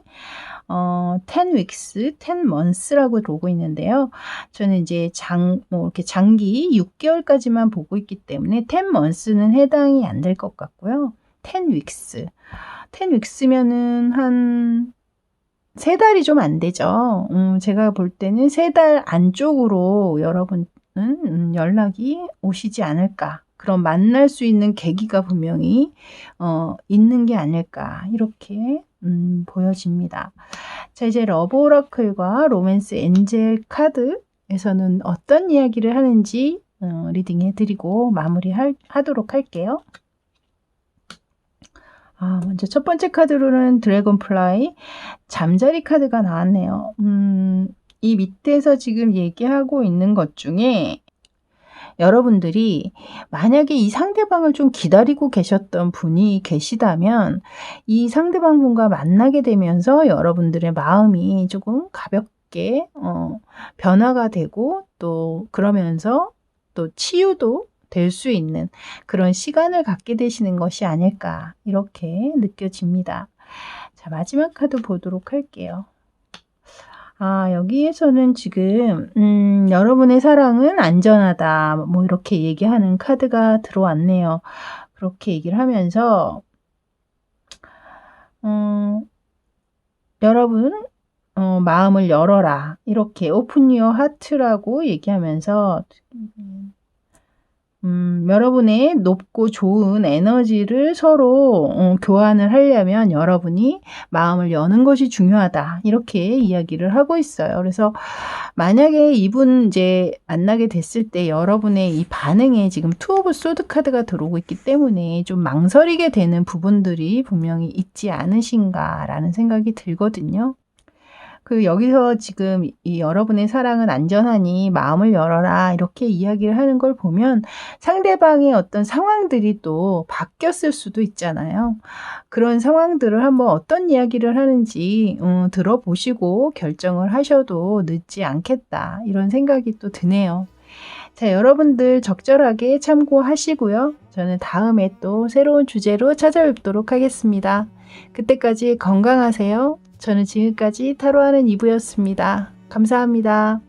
10 weeks, 10 months라고 들어오고 있는데요. 저는 이제 이렇게 장기 6개월까지만 보고 있기 때문에 10 months는 해당이 안 될 것 같고요. 10 weeks. 10 weeks면은 한 3달이 좀 안 되죠. 제가 볼 때는 3달 안쪽으로 여러분은 연락이 오시지 않을까. 그럼 만날 수 있는 계기가 분명히 있는 게 아닐까 이렇게 보여집니다. 자, 이제 러브 오라클과 로맨스 엔젤 카드에서는 어떤 이야기를 하는지 리딩 해드리고 마무리하도록 할게요. 먼저 첫 번째 카드로는 드래곤플라이, 잠자리 카드가 나왔네요. 이 밑에서 지금 얘기하고 있는 것 중에 여러분들이 만약에 이 상대방을 좀 기다리고 계셨던 분이 계시다면 이 상대방 분과 만나게 되면서 여러분들의 마음이 조금 가볍게 변화가 되고 또 그러면서 또 치유도 될 수 있는 그런 시간을 갖게 되시는 것이 아닐까 이렇게 느껴집니다. 자, 마지막 카드 보도록 할게요. 여기에서는 지금 여러분의 사랑은 안전하다 뭐 이렇게 얘기하는 카드가 들어왔네요. 그렇게 얘기를 하면서 여러분 마음을 열어라 이렇게 오픈 유어 하트라고 얘기하면서 여러분의 높고 좋은 에너지를 서로 교환을 하려면 여러분이 마음을 여는 것이 중요하다 이렇게 이야기를 하고 있어요. 그래서 만약에 이분 이제 만나게 됐을 때 여러분의 이 반응에 지금 투 오브 소드 카드가 들어오고 있기 때문에 좀 망설이게 되는 부분들이 분명히 있지 않으신가라는 생각이 들거든요. 여기서 지금 이 여러분의 사랑은 안전하니 마음을 열어라 이렇게 이야기를 하는 걸 보면 상대방의 어떤 상황들이 또 바뀌었을 수도 있잖아요. 그런 상황들을 한번 어떤 이야기를 하는지 들어보시고 결정을 하셔도 늦지 않겠다 이런 생각이 또 드네요. 자, 여러분들 적절하게 참고하시고요. 저는 다음에 또 새로운 주제로 찾아뵙도록 하겠습니다. 그때까지 건강하세요. 저는 지금까지 타로하는 이브였습니다. 감사합니다.